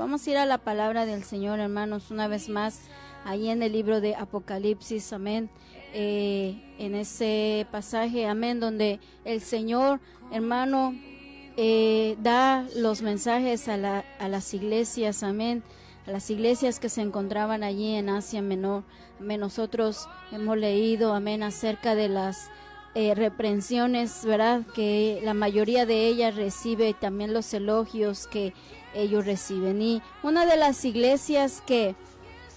Vamos a ir a la palabra del Señor, hermanos, una vez más, ahí en el libro de Apocalipsis, amén. En ese pasaje, amén, donde el Señor, hermano, da los mensajes a las iglesias, amén, a las iglesias que se encontraban allí en Asia Menor. Amén. Nosotros hemos leído, amén, acerca de las reprensiones, ¿verdad?, que la mayoría de ellas recibe, y también los elogios que ellos reciben. Y una de las iglesias que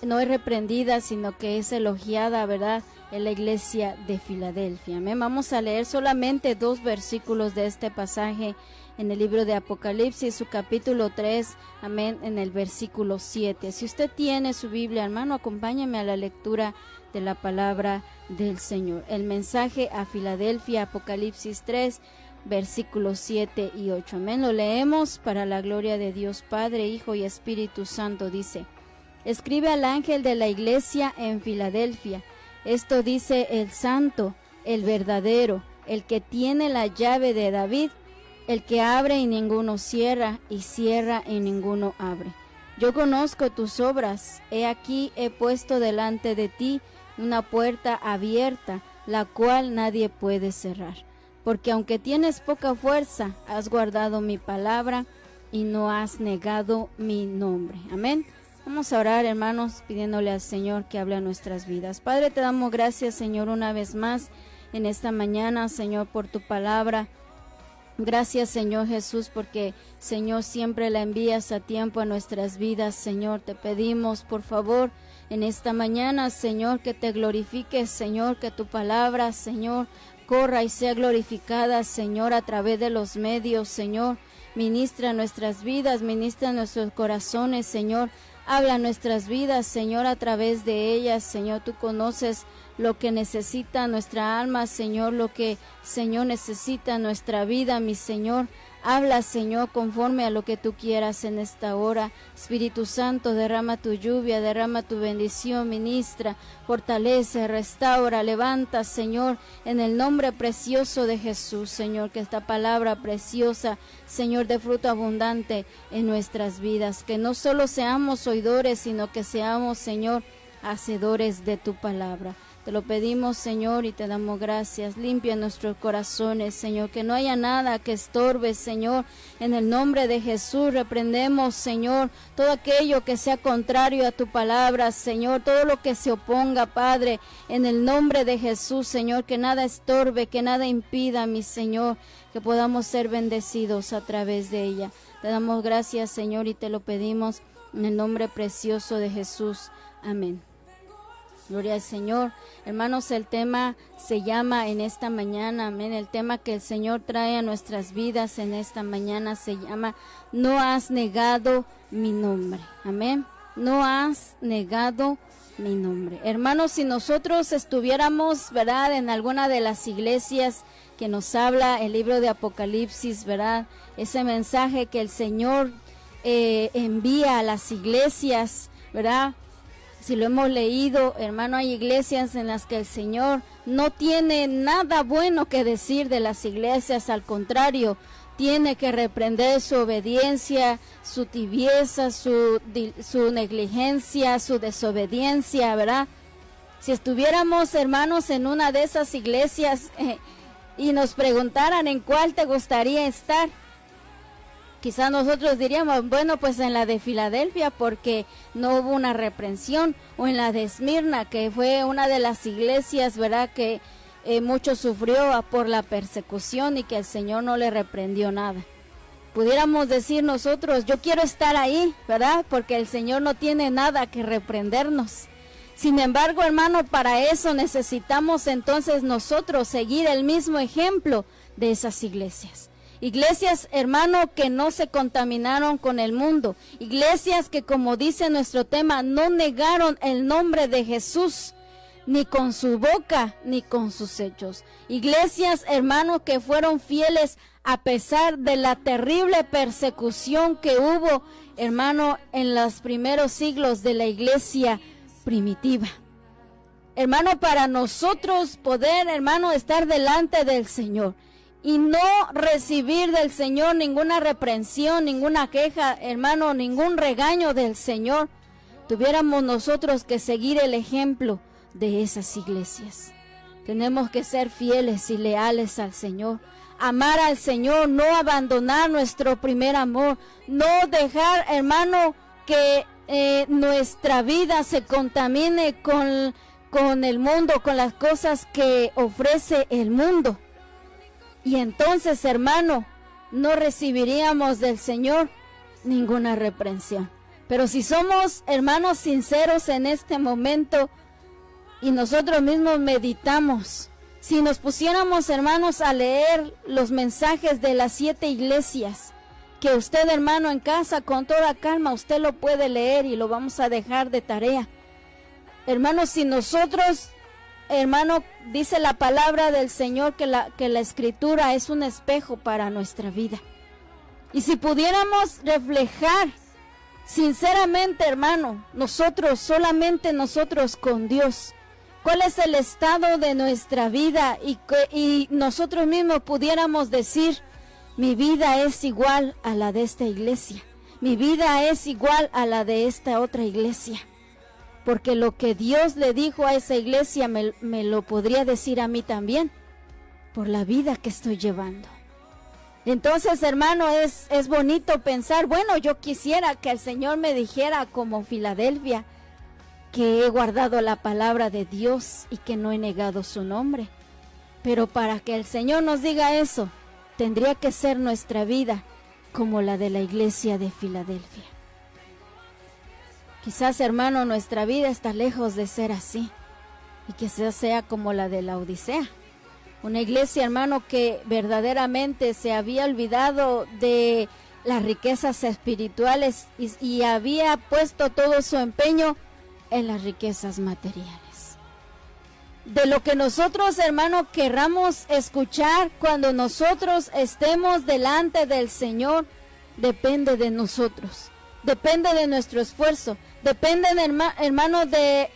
no es reprendida, sino que es elogiada, ¿verdad?, es la iglesia de Filadelfia. Amén. Vamos a leer solamente 2 versículos de este pasaje en el libro de Apocalipsis, su capítulo 3, amén, en el versículo 7. Si usted tiene su Biblia, hermano, acompáñeme a la lectura de la palabra del Señor. El mensaje a Filadelfia, Apocalipsis 3, versículos 7 y 8. Amén. Lo leemos para la gloria de Dios Padre, Hijo y Espíritu Santo. Dice: escribe al ángel de la iglesia en Filadelfia. Esto dice el santo, el verdadero, el que tiene la llave de David, el que abre y ninguno cierra, y cierra y ninguno abre. Yo conozco tus obras. He aquí he puesto delante de ti una puerta abierta, la cual nadie puede cerrar. Porque aunque tienes poca fuerza, has guardado mi palabra y no has negado mi nombre. Amén. Vamos a orar, hermanos, pidiéndole al Señor que hable a nuestras vidas. Padre, te damos gracias, Señor, una vez más en esta mañana, Señor, por tu palabra. Gracias, Señor Jesús, porque, Señor, siempre la envías a tiempo a nuestras vidas. Señor, te pedimos, por favor, en esta mañana, Señor, que te glorifiques, Señor, que tu palabra, Señor, corra y sea glorificada, Señor, a través de los medios, Señor. Ministra nuestras vidas, ministra nuestros corazones, Señor. Habla nuestras vidas, Señor, a través de ellas. Señor, tú conoces lo que necesita nuestra alma, Señor, lo que, Señor, necesita nuestra vida, mi Señor. Habla, Señor, conforme a lo que tú quieras en esta hora. Espíritu Santo, derrama tu lluvia, derrama tu bendición, ministra, fortalece, restaura, levanta, Señor, en el nombre precioso de Jesús, Señor, que esta palabra preciosa, Señor, de fruto abundante en nuestras vidas, que no solo seamos oidores, sino que seamos, Señor, hacedores de tu palabra. Te lo pedimos, Señor, y te damos gracias. Limpia nuestros corazones, Señor, que no haya nada que estorbe, Señor. En el nombre de Jesús reprendemos, Señor, todo aquello que sea contrario a tu palabra, Señor, todo lo que se oponga, Padre, en el nombre de Jesús, Señor, que nada estorbe, que nada impida, mi Señor, que podamos ser bendecidos a través de ella. Te damos gracias, Señor, y te lo pedimos en el nombre precioso de Jesús. Amén. Gloria al Señor. Hermanos, el tema se llama en esta mañana, amén, el tema que el Señor trae a nuestras vidas en esta mañana se llama: no has negado mi nombre. Amén. No has negado mi nombre. Hermanos, si nosotros estuviéramos, ¿verdad?, en alguna de las iglesias que nos habla el libro de Apocalipsis, ¿verdad?, ese mensaje que el Señor envía a las iglesias, ¿verdad?, si lo hemos leído, hermano, hay iglesias en las que el Señor no tiene nada bueno que decir de las iglesias, al contrario, tiene que reprender su obediencia, su tibieza, su negligencia, su desobediencia, ¿verdad? Si estuviéramos, hermanos, en una de esas iglesias y nos preguntaran en cuál te gustaría estar, quizás nosotros diríamos, bueno, pues en la de Filadelfia, porque no hubo una reprensión, o en la de Esmirna, que fue una de las iglesias, ¿verdad?, que mucho sufrió por la persecución y que el Señor no le reprendió nada. Pudiéramos decir nosotros, yo quiero estar ahí, ¿verdad?, porque el Señor no tiene nada que reprendernos. Sin embargo, hermano, para eso necesitamos entonces nosotros seguir el mismo ejemplo de esas iglesias. Iglesias, hermano, que no se contaminaron con el mundo. Iglesias que, como dice nuestro tema, no negaron el nombre de Jesús, ni con su boca, ni con sus hechos. Iglesias, hermano, que fueron fieles a pesar de la terrible persecución que hubo, hermano, en los primeros siglos de la iglesia primitiva. Hermano, para nosotros poder, hermano, estar delante del Señor y no recibir del Señor ninguna reprensión, ninguna queja, hermano, ningún regaño del Señor, tuviéramos nosotros que seguir el ejemplo de esas iglesias. Tenemos que ser fieles y leales al Señor, amar al Señor, no abandonar nuestro primer amor, no dejar, hermano, que nuestra vida se contamine con el mundo, con las cosas que ofrece el mundo. Y entonces, hermano, no recibiríamos del Señor ninguna reprensión. Pero si somos, hermanos, sinceros en este momento y nosotros mismos meditamos, si nos pusiéramos, hermanos, a leer los mensajes de las 7 iglesias, que usted, hermano, en casa con toda calma, usted lo puede leer y lo vamos a dejar de tarea. Hermanos, si nosotros, hermano, dice la palabra del Señor que la Escritura es un espejo para nuestra vida. Y si pudiéramos reflejar sinceramente, hermano, nosotros, solamente nosotros con Dios, cuál es el estado de nuestra vida y nosotros mismos pudiéramos decir, mi vida es igual a la de esta iglesia, mi vida es igual a la de esta otra iglesia. Porque lo que Dios le dijo a esa iglesia me lo podría decir a mí también, por la vida que estoy llevando. Entonces, hermano, es bonito pensar, bueno, yo quisiera que el Señor me dijera como Filadelfia, que he guardado la palabra de Dios y que no he negado su nombre. Pero para que el Señor nos diga eso, tendría que ser nuestra vida como la de la iglesia de Filadelfia. Quizás, hermano, nuestra vida está lejos de ser así y quizás sea como la de la Odisea. Una iglesia, hermano, que verdaderamente se había olvidado de las riquezas espirituales y había puesto todo su empeño en las riquezas materiales. De lo que nosotros, hermano, querramos escuchar cuando nosotros estemos delante del Señor, depende de nosotros, depende de nuestro esfuerzo, depende, hermano, de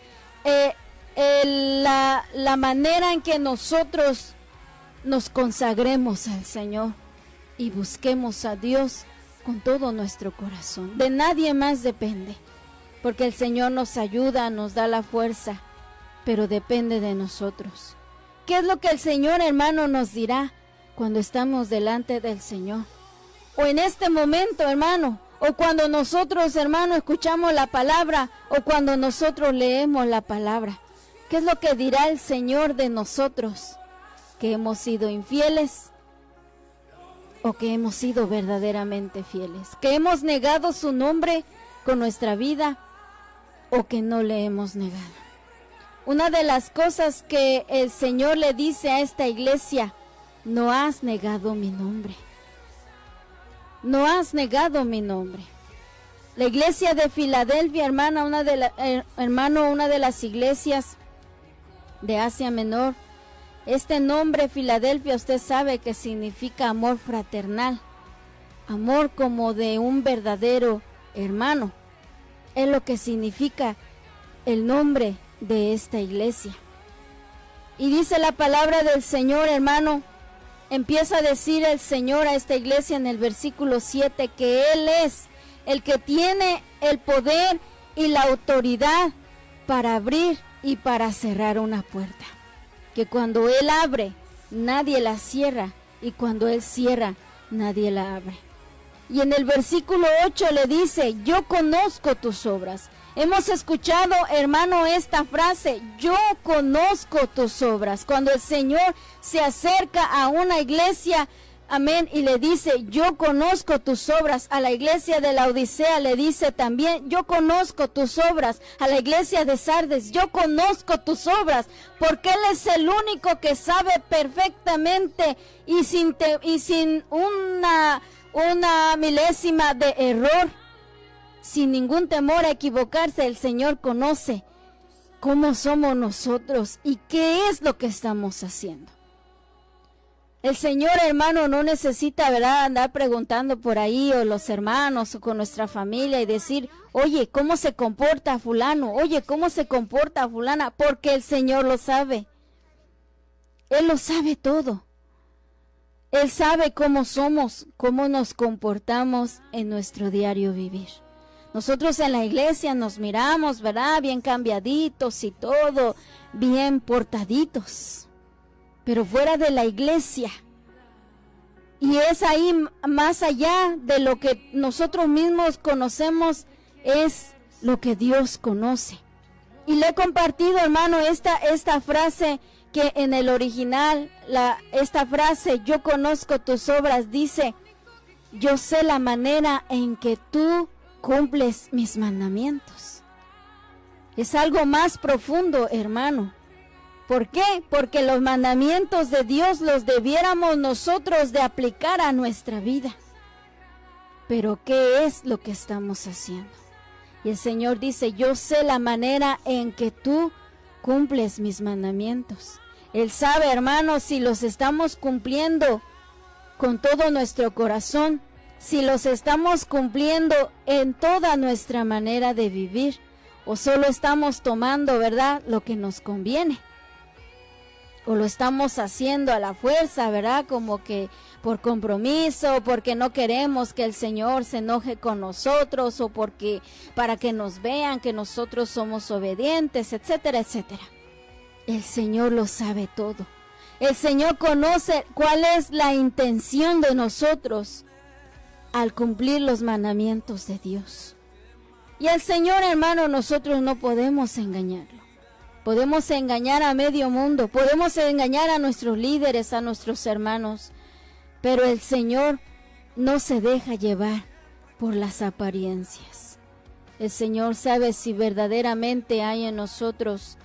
la manera en que nosotros nos consagremos al Señor y busquemos a Dios con todo nuestro corazón. De nadie más depende, porque el Señor nos ayuda, nos da la fuerza, pero depende de nosotros. ¿Qué es lo que el Señor, hermano, nos dirá cuando estamos delante del Señor? O en este momento, hermano, o cuando nosotros, hermano, escuchamos la palabra, o cuando nosotros leemos la palabra. ¿Qué es lo que dirá el Señor de nosotros? ¿Que hemos sido infieles o que hemos sido verdaderamente fieles? ¿Que hemos negado su nombre con nuestra vida o que no le hemos negado? Una de las cosas que el Señor le dice a esta iglesia, no has negado mi nombre. No has negado mi nombre. La iglesia de Filadelfia, hermano, una de las iglesias de Asia Menor. Este nombre Filadelfia, usted sabe que significa amor fraternal, amor como de un verdadero hermano. Es lo que significa el nombre de esta iglesia. Y dice la palabra del Señor, hermano, empieza a decir el Señor a esta iglesia en el versículo 7 que Él es el que tiene el poder y la autoridad para abrir y para cerrar una puerta. Que cuando Él abre, nadie la cierra, y cuando Él cierra, nadie la abre. Y en el versículo 8 le dice, yo conozco tus obras. Hemos escuchado, hermano, esta frase, yo conozco tus obras. Cuando el Señor se acerca a una iglesia, amén, y le dice, yo conozco tus obras. A la iglesia de la Odisea le dice también, yo conozco tus obras. A la iglesia de Sardes, yo conozco tus obras, porque Él es el único que sabe perfectamente y sin una milésima de error, sin ningún temor a equivocarse. El Señor conoce cómo somos nosotros y qué es lo que estamos haciendo. El Señor, hermano, no necesita, ¿verdad?, andar preguntando por ahí, o los hermanos, o con nuestra familia, y decir, oye, ¿cómo se comporta fulano? Oye, ¿cómo se comporta fulana? Porque el Señor lo sabe. Él lo sabe todo. Él sabe cómo somos, cómo nos comportamos en nuestro diario vivir. Nosotros en la iglesia nos miramos, ¿verdad? Bien cambiaditos y todo, bien portaditos. Pero fuera de la iglesia, y es ahí más allá de lo que nosotros mismos conocemos, es lo que Dios conoce. Y le he compartido, hermano, esta frase que en el original, esta frase, yo conozco tus obras, dice, yo sé la manera en que tú cumples mis mandamientos. Es algo más profundo, hermano. ¿Por qué? Porque los mandamientos de Dios los debiéramos nosotros de aplicar a nuestra vida. Pero ¿qué es lo que estamos haciendo? Y el Señor dice, yo sé la manera en que tú cumples mis mandamientos. Él sabe, hermanos, si los estamos cumpliendo con todo nuestro corazón, si los estamos cumpliendo en toda nuestra manera de vivir, o solo estamos tomando, ¿verdad?, lo que nos conviene. O lo estamos haciendo a la fuerza, ¿verdad?, como que por compromiso, porque no queremos que el Señor se enoje con nosotros, o porque para que nos vean que nosotros somos obedientes, etcétera, etcétera. El Señor lo sabe todo. El Señor conoce cuál es la intención de nosotros al cumplir los mandamientos de Dios. Y al Señor, hermano, nosotros no podemos engañarlo. Podemos engañar a medio mundo, podemos engañar a nuestros líderes, a nuestros hermanos, pero el Señor no se deja llevar por las apariencias. El Señor sabe si verdaderamente hay en nosotros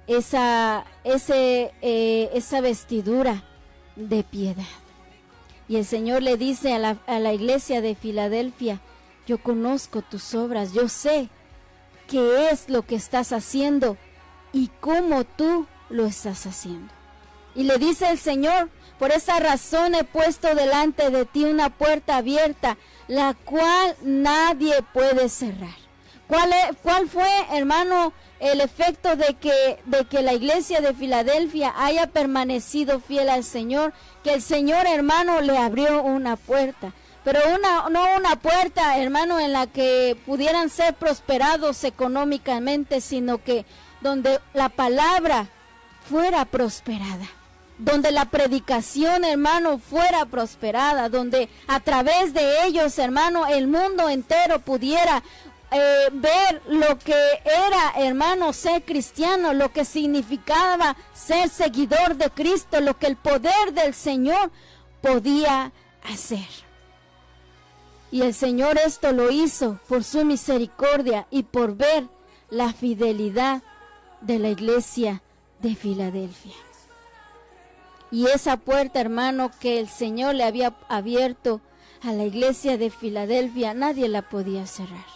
esa vestidura de piedad. Y el Señor le dice a la iglesia de Filadelfia, yo conozco tus obras, yo sé qué es lo que estás haciendo y cómo tú lo estás haciendo. Y le dice el Señor, por esa razón he puesto delante de ti una puerta abierta, la cual nadie puede cerrar. ¿Cuál fue, hermano, el efecto de que la iglesia de Filadelfia haya permanecido fiel al Señor? Que el Señor, hermano, le abrió una puerta. Pero no una puerta, hermano, en la que pudieran ser prosperados económicamente, sino que donde la palabra fuera prosperada, donde la predicación, hermano, fuera prosperada, donde a través de ellos, hermano, el mundo entero pudiera ver lo que era, hermano, ser cristiano, lo que significaba ser seguidor de Cristo, lo que el poder del Señor podía hacer. Y el Señor esto lo hizo por su misericordia y por ver la fidelidad de la iglesia de Filadelfia. Y esa puerta, hermano, que el Señor le había abierto a la iglesia de Filadelfia, nadie la podía cerrar.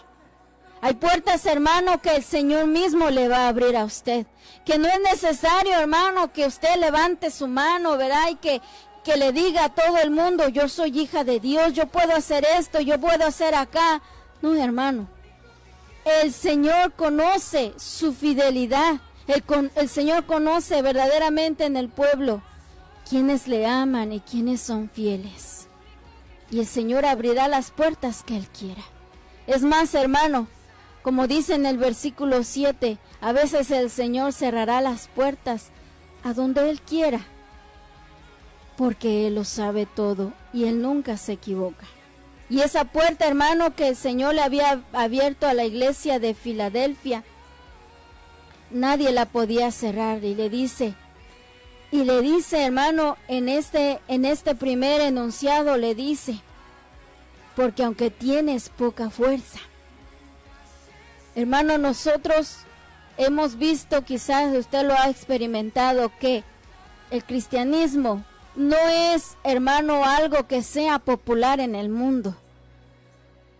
Hay puertas, hermano, que el Señor mismo le va a abrir a usted. Que no es necesario, hermano, que usted levante su mano, ¿verdad? Y que le diga a todo el mundo, yo soy hija de Dios, yo puedo hacer esto, yo puedo hacer acá. No, hermano. El Señor conoce su fidelidad. El Señor conoce verdaderamente en el pueblo quienes le aman y quienes son fieles. Y el Señor abrirá las puertas que Él quiera. Es más, hermano, como dice en el versículo 7, a veces el Señor cerrará las puertas a donde Él quiera, porque Él lo sabe todo y Él nunca se equivoca. Y esa puerta, hermano, que el Señor le había abierto a la iglesia de Filadelfia, nadie la podía cerrar. Y le dice, hermano, en este primer enunciado le dice, porque aunque tienes poca fuerza. Hermano, nosotros hemos visto, quizás usted lo ha experimentado, que el cristianismo no es, hermano, algo que sea popular en el mundo.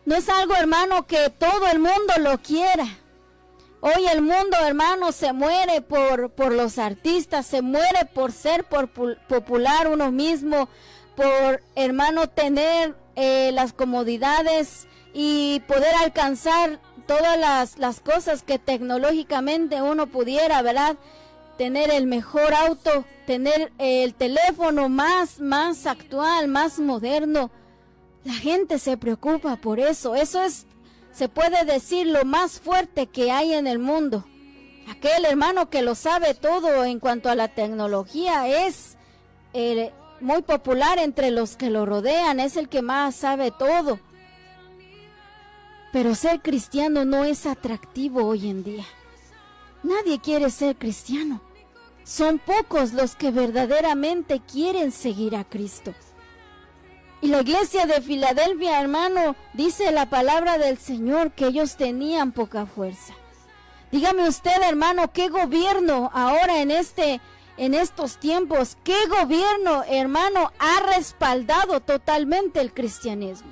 No es algo, hermano, que todo el mundo lo quiera. Hoy el mundo, hermano, se muere por los artistas, se muere por ser popular uno mismo, por, hermano, tener las comodidades y poder alcanzar todas las cosas que tecnológicamente uno pudiera, ¿verdad?, tener el mejor auto, tener el teléfono más actual, más moderno. La gente se preocupa por eso. Eso es, se puede decir, lo más fuerte que hay en el mundo. Aquel hermano que lo sabe todo en cuanto a la tecnología es muy popular entre los que lo rodean, es el que más sabe todo. Pero ser cristiano no es atractivo hoy en día. Nadie quiere ser cristiano. Son pocos los que verdaderamente quieren seguir a Cristo. Y la iglesia de Filadelfia, hermano, dice la palabra del Señor que ellos tenían poca fuerza. Dígame usted, hermano, ¿qué gobierno ahora en estos tiempos, qué gobierno, hermano, ha respaldado totalmente el cristianismo?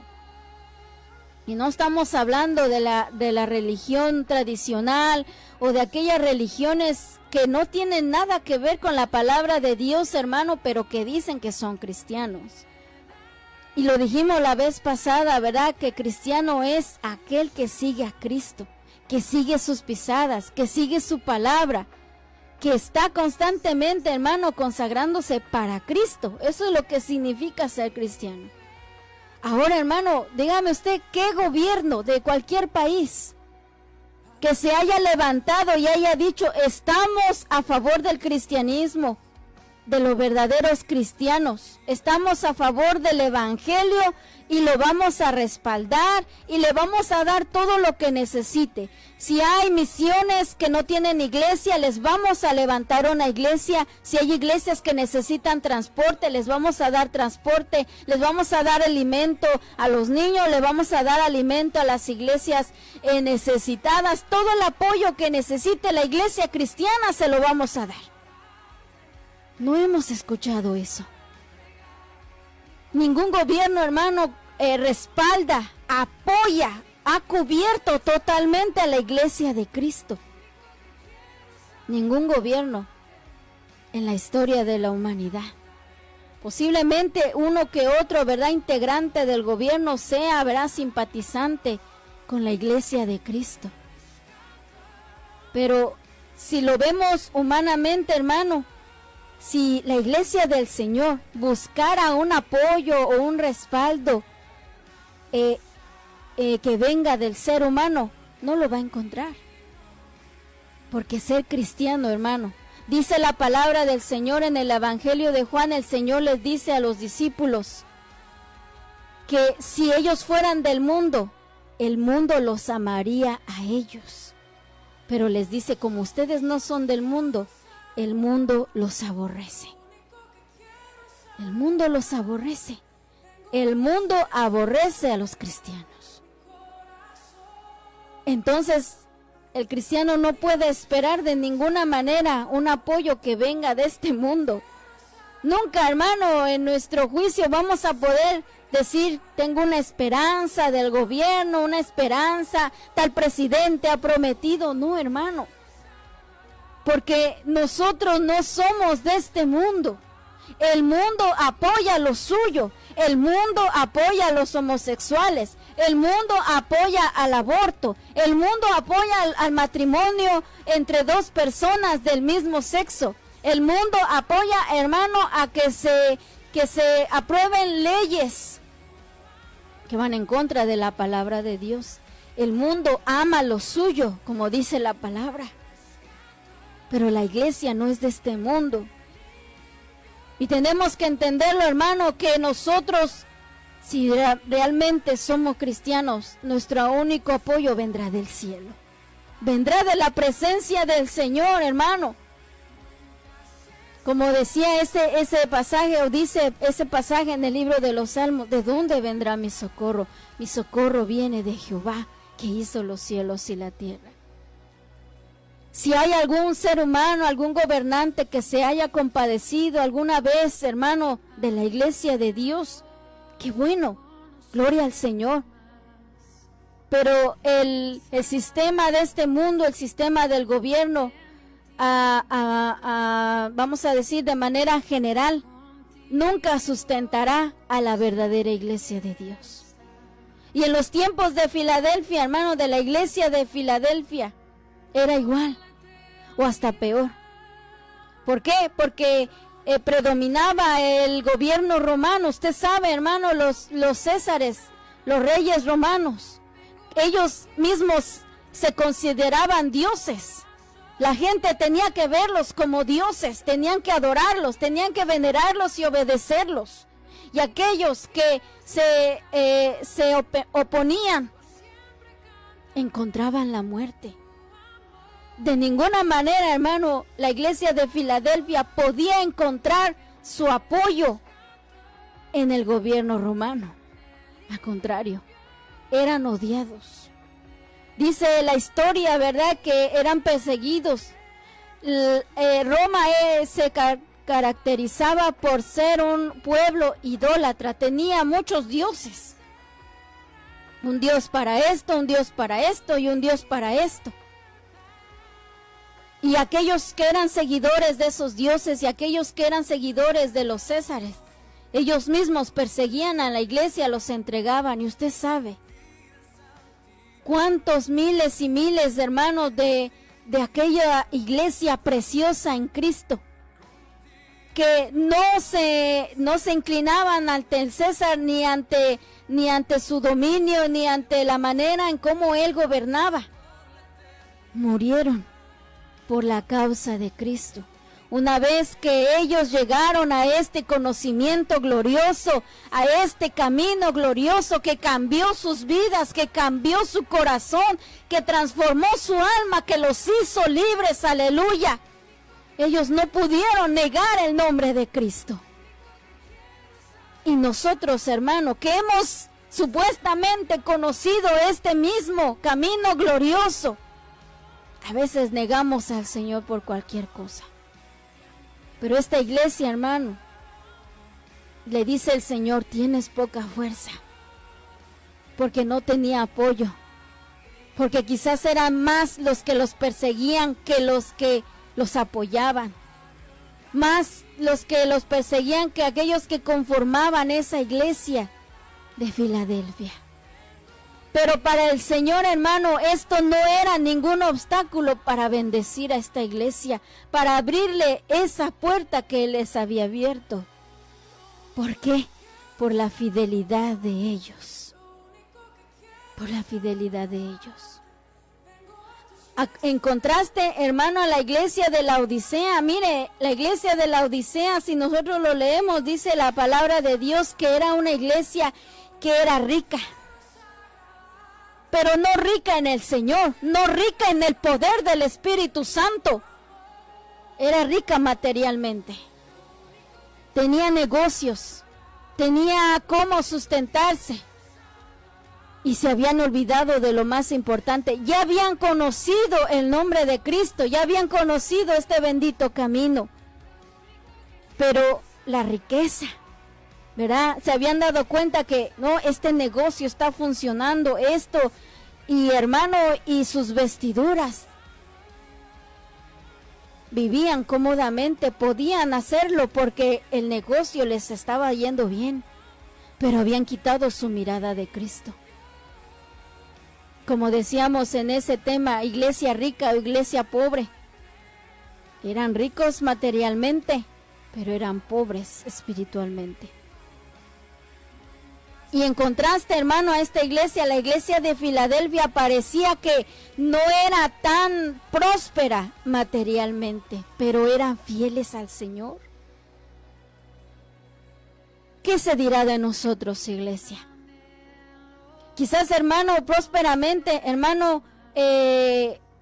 Y no estamos hablando de la religión tradicional o de aquellas religiones que no tienen nada que ver con la palabra de Dios, hermano, pero que dicen que son cristianos. Y lo dijimos la vez pasada, ¿verdad? Que cristiano es aquel que sigue a Cristo, que sigue sus pisadas, que sigue su palabra, que está constantemente, hermano, consagrándose para Cristo. Eso es lo que significa ser cristiano. Ahora, hermano, dígame usted, ¿qué gobierno de cualquier país que se haya levantado y haya dicho, estamos a favor del cristianismo, de los verdaderos cristianos, estamos a favor del evangelio y lo vamos a respaldar y le vamos a dar todo lo que necesite? Si hay misiones que no tienen iglesia, les vamos a levantar una iglesia. Si hay iglesias que necesitan transporte, les vamos a dar transporte, les vamos a dar alimento a los niños, les vamos a dar alimento a las iglesias necesitadas. Todo el apoyo que necesite la iglesia cristiana se lo vamos a dar. No hemos escuchado eso. Ningún gobierno, hermano, respalda, apoya, ha cubierto totalmente a la iglesia de Cristo. Ningún gobierno en la historia de la humanidad. Posiblemente uno que otro, ¿verdad?, integrante del gobierno sea, ¿verdad?, simpatizante con la iglesia de Cristo. Pero si lo vemos humanamente, hermano, si la iglesia del Señor buscara un apoyo o un respaldo que venga del ser humano, no lo va a encontrar. Porque ser cristiano, hermano, dice la palabra del Señor en el Evangelio de Juan, el Señor les dice a los discípulos que si ellos fueran del mundo, el mundo los amaría a ellos. Pero les dice, como ustedes no son del mundo, el mundo los aborrece. El mundo los aborrece. El mundo aborrece a los cristianos. Entonces, el cristiano no puede esperar de ninguna manera un apoyo que venga de este mundo. Nunca, hermano, en nuestro juicio vamos a poder decir, tengo una esperanza del gobierno, una esperanza, tal presidente ha prometido. No, hermano. Porque nosotros no somos de este mundo. El mundo apoya lo suyo. El mundo apoya a los homosexuales. El mundo apoya al aborto. El mundo apoya al matrimonio entre dos personas del mismo sexo. El mundo apoya, hermano, a que se aprueben leyes que van en contra de la palabra de Dios. El mundo ama lo suyo, como dice la palabra. Pero la iglesia no es de este mundo. Y tenemos que entenderlo, hermano, que nosotros, si realmente somos cristianos, nuestro único apoyo vendrá del cielo. Vendrá de la presencia del Señor, hermano. Como decía ese pasaje, o dice ese pasaje en el libro de los Salmos, ¿de dónde vendrá mi socorro? Mi socorro viene de Jehová, que hizo los cielos y la tierra. Si hay algún ser humano, algún gobernante que se haya compadecido alguna vez, hermano, de la iglesia de Dios, qué bueno, gloria al Señor. Pero el sistema de este mundo, el sistema del gobierno, vamos a decir de manera general, nunca sustentará a la verdadera iglesia de Dios. Y en los tiempos de Filadelfia, hermano, de la iglesia de Filadelfia, era igual o hasta peor. ¿Por qué? Porque predominaba el gobierno romano. Usted sabe, hermano, los césares, los reyes romanos, ellos mismos se consideraban dioses. La gente tenía que verlos como dioses, tenían que adorarlos, tenían que venerarlos y obedecerlos. Y aquellos que se oponían encontraban la muerte. De ninguna manera, hermano, la iglesia de Filadelfia podía encontrar su apoyo en el gobierno romano. Al contrario, eran odiados. Dice la historia, ¿verdad?, que eran perseguidos. Roma se caracterizaba por ser un pueblo idólatra, tenía muchos dioses. Un dios para esto, un dios para esto y un dios para esto. Y aquellos que eran seguidores de esos dioses y aquellos que eran seguidores de los césares, ellos mismos perseguían a la iglesia, los entregaban. Y usted sabe cuántos miles y miles de hermanos de aquella iglesia preciosa en Cristo, que no se inclinaban ante el César ni ante su dominio, ni ante la manera en cómo él gobernaba, murieron por la causa de Cristo. Una vez que ellos llegaron a este conocimiento glorioso, a este camino glorioso que cambió sus vidas, que cambió su corazón, que transformó su alma, que los hizo libres, aleluya, ellos no pudieron negar el nombre de Cristo. Y nosotros, hermano, que hemos supuestamente conocido este mismo camino glorioso, a veces negamos al Señor por cualquier cosa. Pero esta iglesia, hermano, le dice el Señor, tienes poca fuerza, porque no tenía apoyo, porque quizás eran más los que los perseguían que los que los apoyaban, más los que los perseguían que aquellos que conformaban esa iglesia de Filadelfia. Pero para el Señor, hermano, esto no era ningún obstáculo para bendecir a esta iglesia, para abrirle esa puerta que Él les había abierto. ¿Por qué? Por la fidelidad de ellos. Por la fidelidad de ellos. En contraste, hermano, a la iglesia de la Odisea, mire, la iglesia de la Odisea, si nosotros lo leemos, dice la palabra de Dios que era una iglesia que era rica. Pero no rica en el Señor, no rica en el poder del Espíritu Santo. Era rica materialmente. Tenía negocios, tenía cómo sustentarse. Y se habían olvidado de lo más importante. Ya habían conocido el nombre de Cristo, ya habían conocido este bendito camino. Pero la riqueza, ¿verdad? Se habían dado cuenta que no, este negocio está funcionando, esto, y hermano, y sus vestiduras. Vivían cómodamente, podían hacerlo porque el negocio les estaba yendo bien, pero habían quitado su mirada de Cristo. Como decíamos en ese tema, iglesia rica o iglesia pobre. Eran ricos materialmente, pero eran pobres espiritualmente. Y en contraste, hermano, a esta iglesia, la iglesia de Filadelfia parecía que no era tan próspera materialmente, pero eran fieles al Señor. ¿Qué se dirá de nosotros, iglesia? Quizás, hermano, prósperamente, hermano,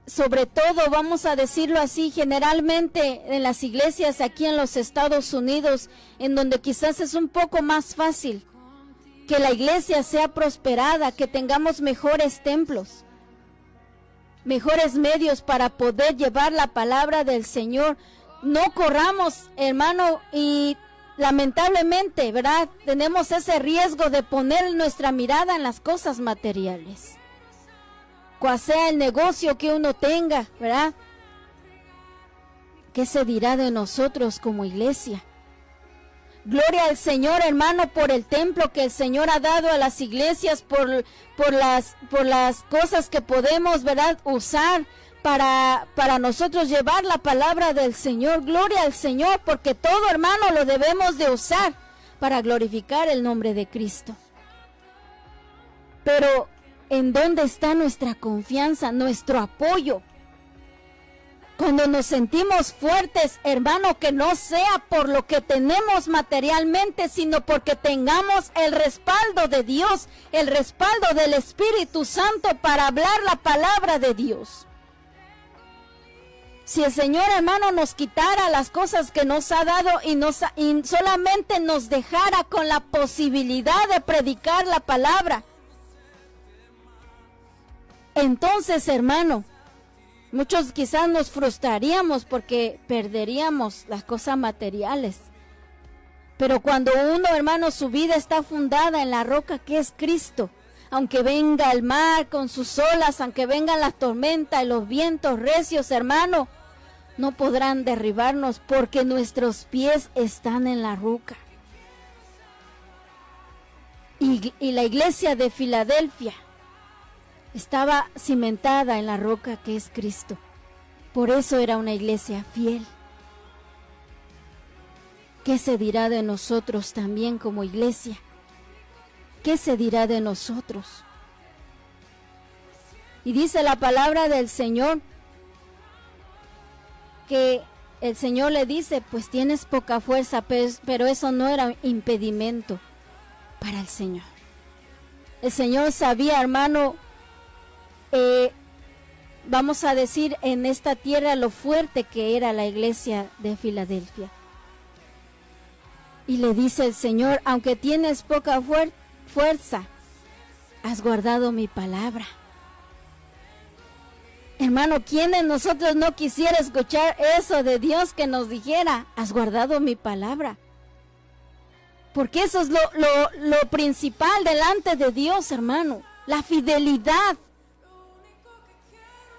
sobre todo, vamos a decirlo así, generalmente en las iglesias aquí en los Estados Unidos, en donde quizás es un poco más fácil que la iglesia sea prosperada, que tengamos mejores templos, mejores medios para poder llevar la palabra del Señor. No corramos, hermano, y lamentablemente, ¿verdad?, tenemos ese riesgo de poner nuestra mirada en las cosas materiales. Cual sea el negocio que uno tenga, ¿verdad? ¿Qué se dirá de nosotros como iglesia? Gloria al Señor, hermano, por el templo que el Señor ha dado a las iglesias, por las cosas que podemos, ¿verdad?, usar para nosotros llevar la palabra del Señor. Gloria al Señor, porque todo, hermano, lo debemos de usar para glorificar el nombre de Cristo. Pero, ¿en dónde está nuestra confianza, nuestro apoyo? Cuando nos sentimos fuertes, hermano, que no sea por lo que tenemos materialmente, sino porque tengamos el respaldo de Dios, el respaldo del Espíritu Santo para hablar la palabra de Dios. Si el Señor, hermano, nos quitara las cosas que nos ha dado y solamente nos dejara con la posibilidad de predicar la palabra, entonces, hermano, muchos quizás nos frustraríamos porque perderíamos las cosas materiales. Pero cuando uno, hermano, su vida está fundada en la roca que es Cristo, aunque venga el mar con sus olas, aunque vengan las tormentas y los vientos recios, hermano, no podrán derribarnos porque nuestros pies están en la roca. Y la iglesia de Filadelfia estaba cimentada en la roca que es Cristo. Por eso era una iglesia fiel. ¿Qué se dirá de nosotros también como iglesia? ¿Qué se dirá de nosotros? Y dice la palabra del Señor que el Señor le dice, pues tienes poca fuerza, pero eso no era impedimento para el Señor. El Señor sabía, hermano, vamos a decir, en esta tierra lo fuerte que era la iglesia de Filadelfia. Y le dice el Señor, aunque tienes poca fuerza, has guardado mi palabra. Hermano, ¿quién de nosotros no quisiera escuchar eso de Dios que nos dijera, has guardado mi palabra? Porque eso es lo principal delante de Dios, hermano, la fidelidad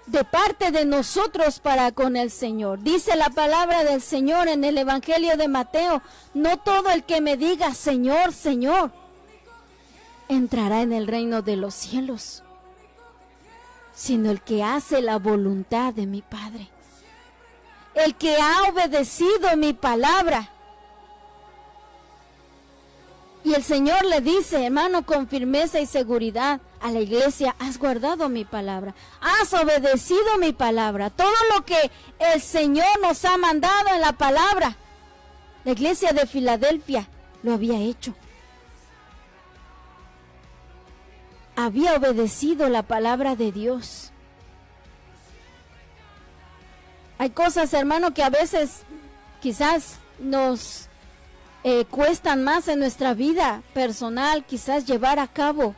de parte de nosotros para con el Señor. Dice la palabra del Señor en el Evangelio de Mateo, no todo el que me diga Señor, Señor, entrará en el reino de los cielos, sino el que hace la voluntad de mi Padre, el que ha obedecido mi palabra. Y el Señor le dice, hermano, con firmeza y seguridad a la iglesia, has guardado mi palabra, has obedecido mi palabra. Todo lo que el Señor nos ha mandado en la palabra, la iglesia de Filadelfia lo había hecho. Había obedecido la palabra de Dios. Hay cosas, hermano, que a veces quizás nos cuestan más en nuestra vida personal, quizás llevar a cabo.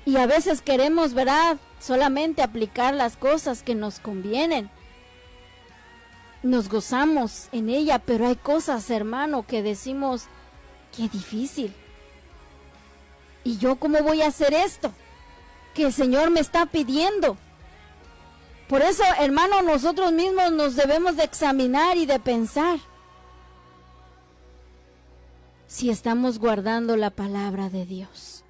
Y a veces queremos, ¿verdad?, solamente aplicar las cosas que nos convienen. Nos gozamos en ella, pero hay cosas, hermano, que decimos, qué difícil. ¿Y yo cómo voy a hacer esto que el Señor me está pidiendo? Por eso, hermano, nosotros mismos nos debemos de examinar y de pensar si estamos guardando la palabra de Dios.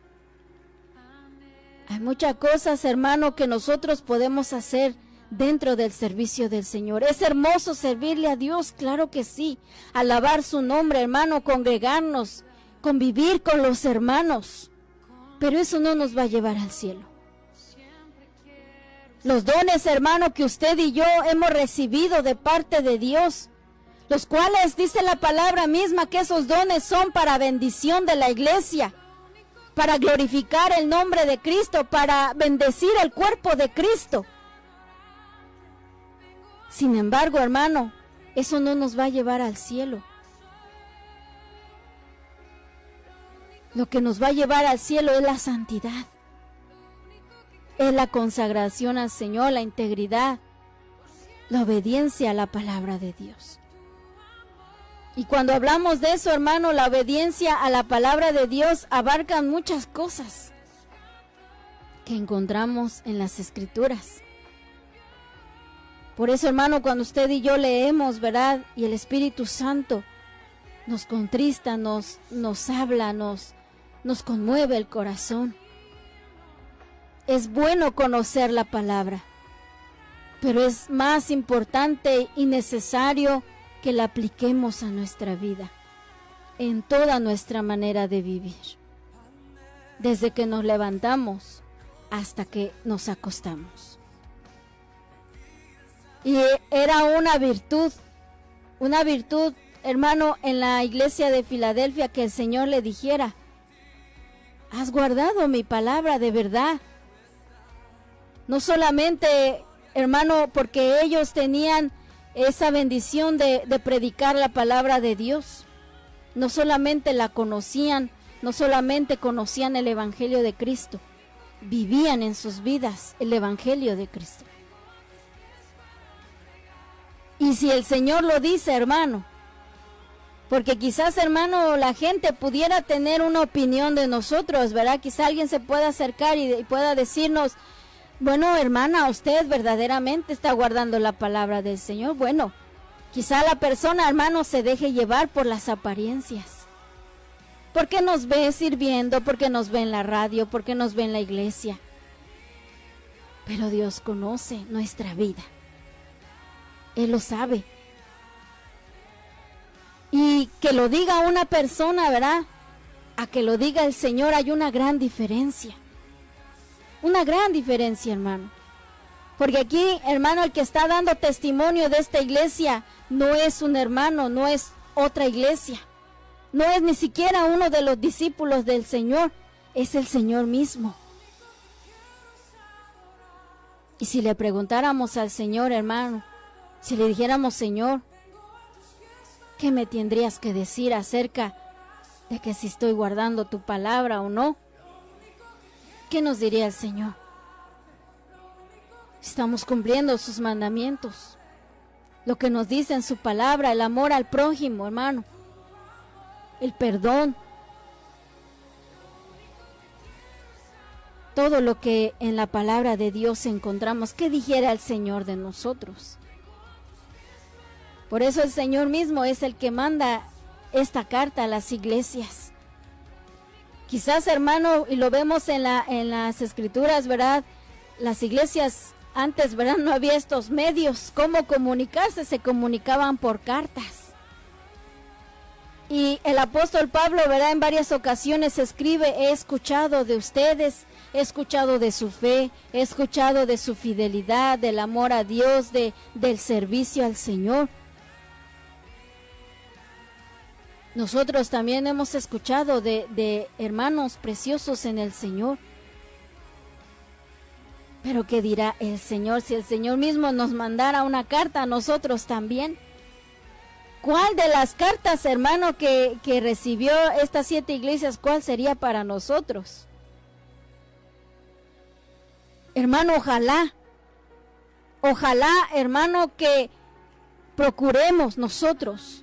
Hay muchas cosas, hermano, que nosotros podemos hacer dentro del servicio del Señor. Es hermoso servirle a Dios, claro que sí. Alabar su nombre, hermano, congregarnos, convivir con los hermanos. Pero eso no nos va a llevar al cielo. Los dones, hermano, que usted y yo hemos recibido de parte de Dios, los cuales dice la palabra misma que esos dones son para bendición de la iglesia, para glorificar el nombre de Cristo, para bendecir el cuerpo de Cristo. Sin embargo, hermano, eso no nos va a llevar al cielo. Lo que nos va a llevar al cielo es la santidad, es la consagración al Señor, la integridad, la obediencia a la palabra de Dios. Y cuando hablamos de eso, hermano, la obediencia a la palabra de Dios abarca muchas cosas que encontramos en las Escrituras. Por eso, hermano, cuando usted y yo leemos, ¿verdad?, y el Espíritu Santo nos contrista, nos habla, nos conmueve el corazón, es bueno conocer la palabra, pero es más importante y necesario que la apliquemos a nuestra vida, en toda nuestra manera de vivir, desde que nos levantamos hasta que nos acostamos. Y era una virtud, hermano, en la iglesia de Filadelfia, que el Señor le dijera: has guardado mi palabra de verdad. No solamente, hermano, porque ellos tenían esa bendición de predicar la palabra de Dios, no solamente la conocían, no solamente conocían el Evangelio de Cristo, vivían en sus vidas el Evangelio de Cristo. Y si el Señor lo dice, hermano, porque quizás, hermano, la gente pudiera tener una opinión de nosotros, ¿verdad? Quizá alguien se pueda acercar y pueda decirnos: bueno, hermana, usted verdaderamente está guardando la palabra del Señor. Bueno, quizá la persona, hermano, se deje llevar por las apariencias. Porque nos ve sirviendo, porque nos ve en la radio, porque nos ve en la iglesia. Pero Dios conoce nuestra vida. Él lo sabe. Y que lo diga una persona, ¿verdad?, a que lo diga el Señor, hay una gran diferencia. Una gran diferencia, hermano. Porque aquí, hermano, el que está dando testimonio de esta iglesia no es un hermano, no es otra iglesia. No es ni siquiera uno de los discípulos del Señor, es el Señor mismo. Y si le preguntáramos al Señor, hermano, si le dijéramos: Señor, ¿qué me tendrías que decir acerca de que si estoy guardando tu palabra o no? ¿Qué nos diría el Señor? Estamos cumpliendo sus mandamientos, lo que nos dice en su palabra, el amor al prójimo, hermano, el perdón, todo lo que en la palabra de Dios encontramos. ¿Qué dijera el Señor de nosotros? Por eso el Señor mismo es el que manda esta carta a las iglesias. Quizás, hermano, y lo vemos en las escrituras, ¿verdad? Las iglesias antes, ¿verdad?, no había estos medios. ¿Cómo comunicarse? Se comunicaban por cartas. Y el apóstol Pablo, ¿verdad?, en varias ocasiones escribe: he escuchado de ustedes, he escuchado de su fe, he escuchado de su fidelidad, del amor a Dios, del servicio al Señor. Nosotros también hemos escuchado de hermanos preciosos en el Señor. Pero ¿qué dirá el Señor si el Señor mismo nos mandara una carta a nosotros también? ¿Cuál de las cartas, hermano, que recibió estas 7 iglesias, cuál sería para nosotros? Hermano, ojalá, hermano, que procuremos nosotros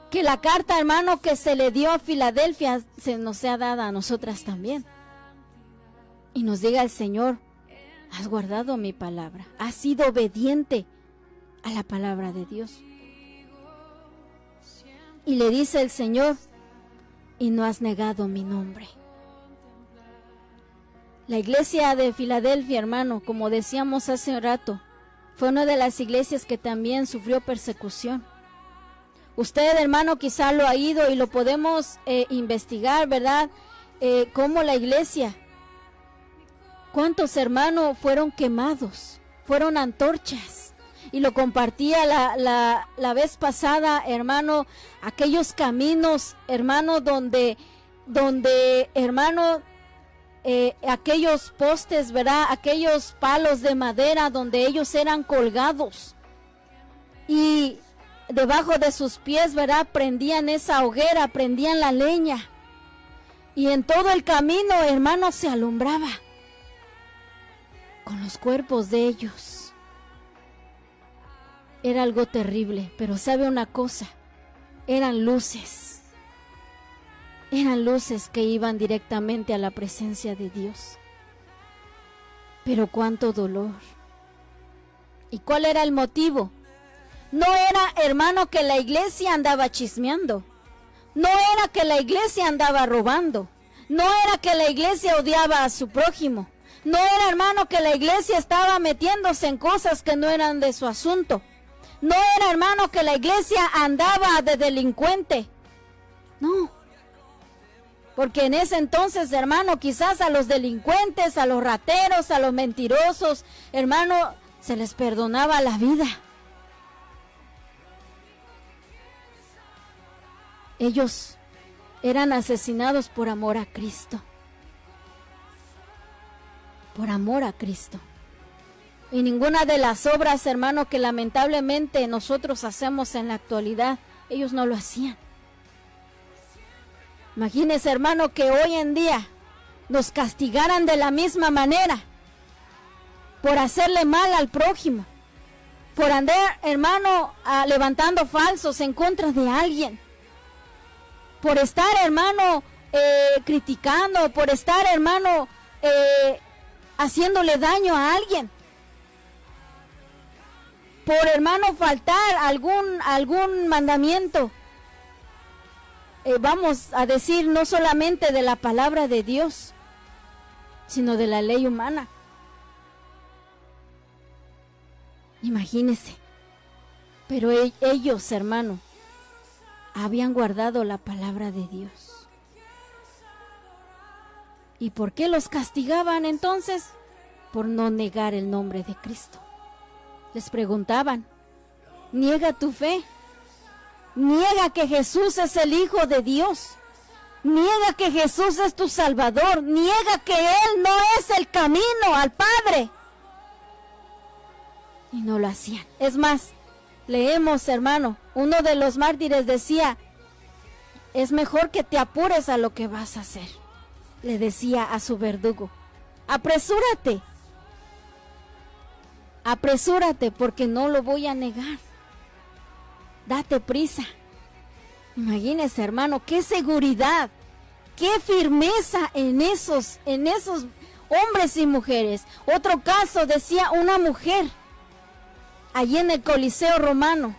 que la carta, hermano, que se le dio a Filadelfia se nos sea dada a nosotras también. Y nos diga el Señor: has guardado mi palabra, has sido obediente a la palabra de Dios. Y le dice el Señor: y no has negado mi nombre. La iglesia de Filadelfia, hermano, como decíamos hace un rato, fue una de las iglesias que también sufrió persecución. Usted, hermano, quizá lo ha ido y lo podemos investigar, ¿verdad? Cómo la iglesia, cuántos hermanos fueron quemados, fueron antorchas. Y lo compartía la vez pasada, hermano, aquellos caminos, hermano, donde hermano, aquellos postes, ¿verdad? Aquellos palos de madera donde ellos eran colgados. Y debajo de sus pies, ¿verdad?, prendían esa hoguera, prendían la leña. Y en todo el camino, hermano, se alumbraba con los cuerpos de ellos. Era algo terrible, pero ¿sabe una cosa? Eran luces que iban directamente a la presencia de Dios. Pero cuánto dolor. ¿Y cuál era el motivo? No era, hermano, que la iglesia andaba chismeando. No era que la iglesia andaba robando. No era que la iglesia odiaba a su prójimo. No era, hermano, que la iglesia estaba metiéndose en cosas que no eran de su asunto. No era, hermano, que la iglesia andaba de delincuente. No. Porque en ese entonces, hermano, quizás a los delincuentes, a los rateros, a los mentirosos, hermano, se les perdonaba la vida. Ellos eran asesinados por amor a Cristo. Por amor a Cristo. Y ninguna de las obras, hermano, que lamentablemente nosotros hacemos en la actualidad, ellos no lo hacían. Imagínese, hermano, que hoy en día nos castigaran de la misma manera por hacerle mal al prójimo, por andar, hermano, levantando falsos en contra de alguien, por estar, hermano, criticando, por estar, hermano, haciéndole daño a alguien, por, hermano, faltar algún mandamiento. Vamos a decir, no solamente de la palabra de Dios, sino de la ley humana. Imagínese. Pero ellos, hermano, habían guardado la palabra de Dios. ¿Y por qué los castigaban entonces? Por no negar el nombre de Cristo. Les preguntaban, niega tu fe. Niega que Jesús es el Hijo de Dios. Niega que Jesús es tu Salvador. Niega que Él no es el camino al Padre. Y no lo hacían. Es más, leemos, hermano, uno de los mártires decía, es mejor que te apures a lo que vas a hacer. Le decía a su verdugo, apresúrate. Apresúrate porque no lo voy a negar. Date prisa. Imagínese, hermano, qué seguridad, qué firmeza en esos hombres y mujeres. Otro caso decía una mujer allí en el Coliseo Romano.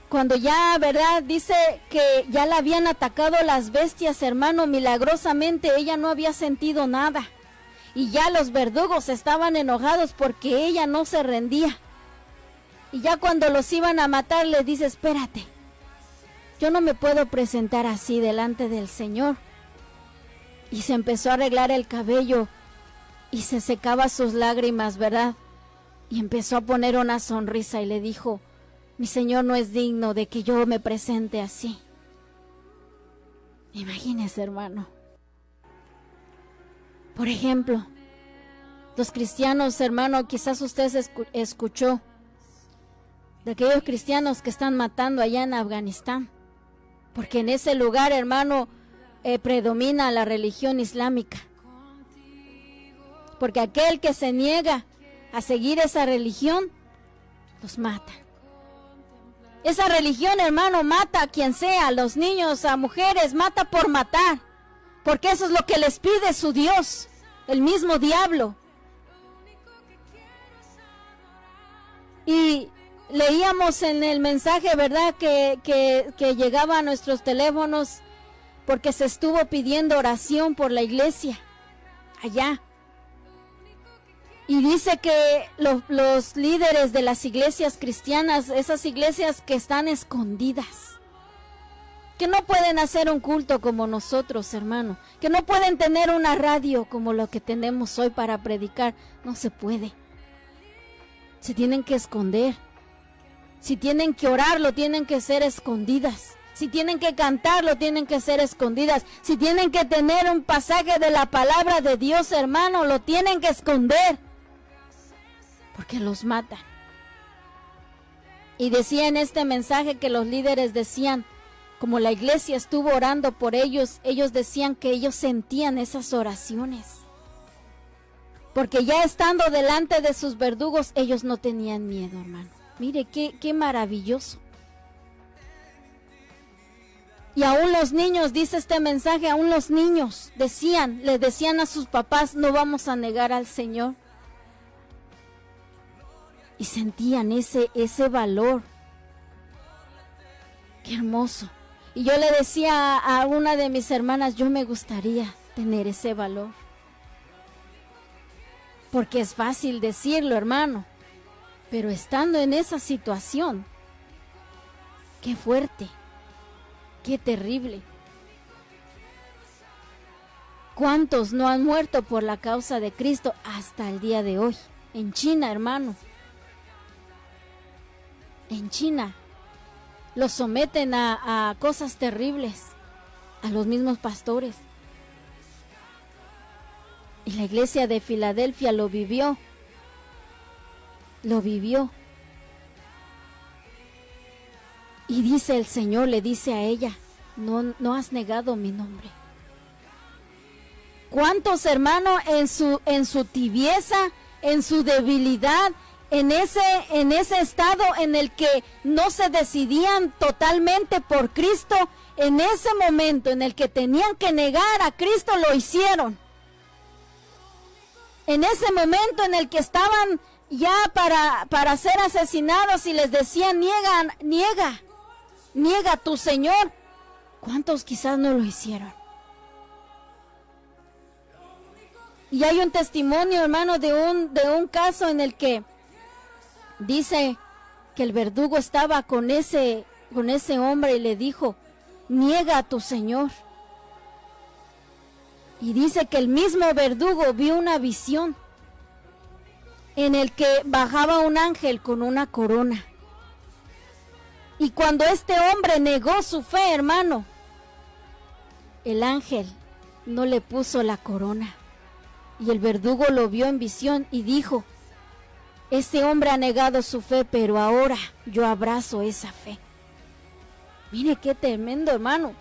Cuando ya, ¿verdad? Dice que ya la habían atacado las bestias, hermano, milagrosamente ella no había sentido nada. Y ya los verdugos estaban enojados porque ella no se rendía. Y ya cuando los iban a matar, les dice, espérate, yo no me puedo presentar así delante del Señor. Y se empezó a arreglar el cabello y se secaba sus lágrimas, ¿verdad? Y empezó a poner una sonrisa y le dijo, mi Señor no es digno de que yo me presente así. Imagínese, hermano. Por ejemplo, los cristianos, hermano, quizás usted escuchó de aquellos cristianos que están matando allá en Afganistán, porque en ese lugar, hermano, predomina la religión islámica, porque aquel que se niega a seguir esa religión, los mata. Esa religión, hermano, mata a quien sea, a los niños, a mujeres, mata por matar, porque eso es lo que les pide su Dios, el mismo diablo. Y leíamos en el mensaje, ¿verdad?, que llegaba a nuestros teléfonos porque se estuvo pidiendo oración por la iglesia allá. Y dice que los líderes de las iglesias cristianas, esas iglesias que están escondidas, que no pueden hacer un culto como nosotros, hermano, que no pueden tener una radio como lo que tenemos hoy para predicar, no se puede. Se tienen que esconder. Si tienen que orar, lo tienen que hacer escondidas. Si tienen que cantar, lo tienen que hacer escondidas. Si tienen que tener un pasaje de la palabra de Dios, hermano, lo tienen que esconder. Porque los matan. Y decía en este mensaje que los líderes decían, como la iglesia estuvo orando por ellos, ellos decían que ellos sentían esas oraciones. Porque ya estando delante de sus verdugos, ellos no tenían miedo, hermano. Mire, qué maravilloso. Y aún los niños, dice este mensaje, aún los niños les decían a sus papás, no vamos a negar al Señor. Y sentían ese valor. Qué hermoso. Y yo le decía a una de mis hermanas, yo me gustaría tener ese valor. Porque es fácil decirlo, hermano. Pero estando en esa situación, qué fuerte, qué terrible. ¿Cuántos no han muerto por la causa de Cristo hasta el día de hoy? En China, hermano. En China. Los someten a cosas terribles, a los mismos pastores. Y la iglesia de Filadelfia lo vivió. Lo vivió. Y dice el Señor, le dice a ella, no has negado mi nombre. ¿Cuántos hermanos en su tibieza, en su debilidad, en ese estado en el que no se decidían totalmente por Cristo, en ese momento en el que tenían que negar a Cristo, lo hicieron? En ese momento en el que estaban ya para ser asesinados y les decían, niega a tu Señor. ¿Cuántos quizás no lo hicieron? Y hay un testimonio, hermano, de un caso en el que dice que el verdugo estaba con ese hombre y le dijo, niega a tu Señor. Y dice que el mismo verdugo vio una visión en el que bajaba un ángel con una corona. Y cuando este hombre negó su fe, hermano, el ángel no le puso la corona. Y el verdugo lo vio en visión y dijo, ese hombre ha negado su fe, pero ahora yo abrazo esa fe. Mire qué tremendo, hermano.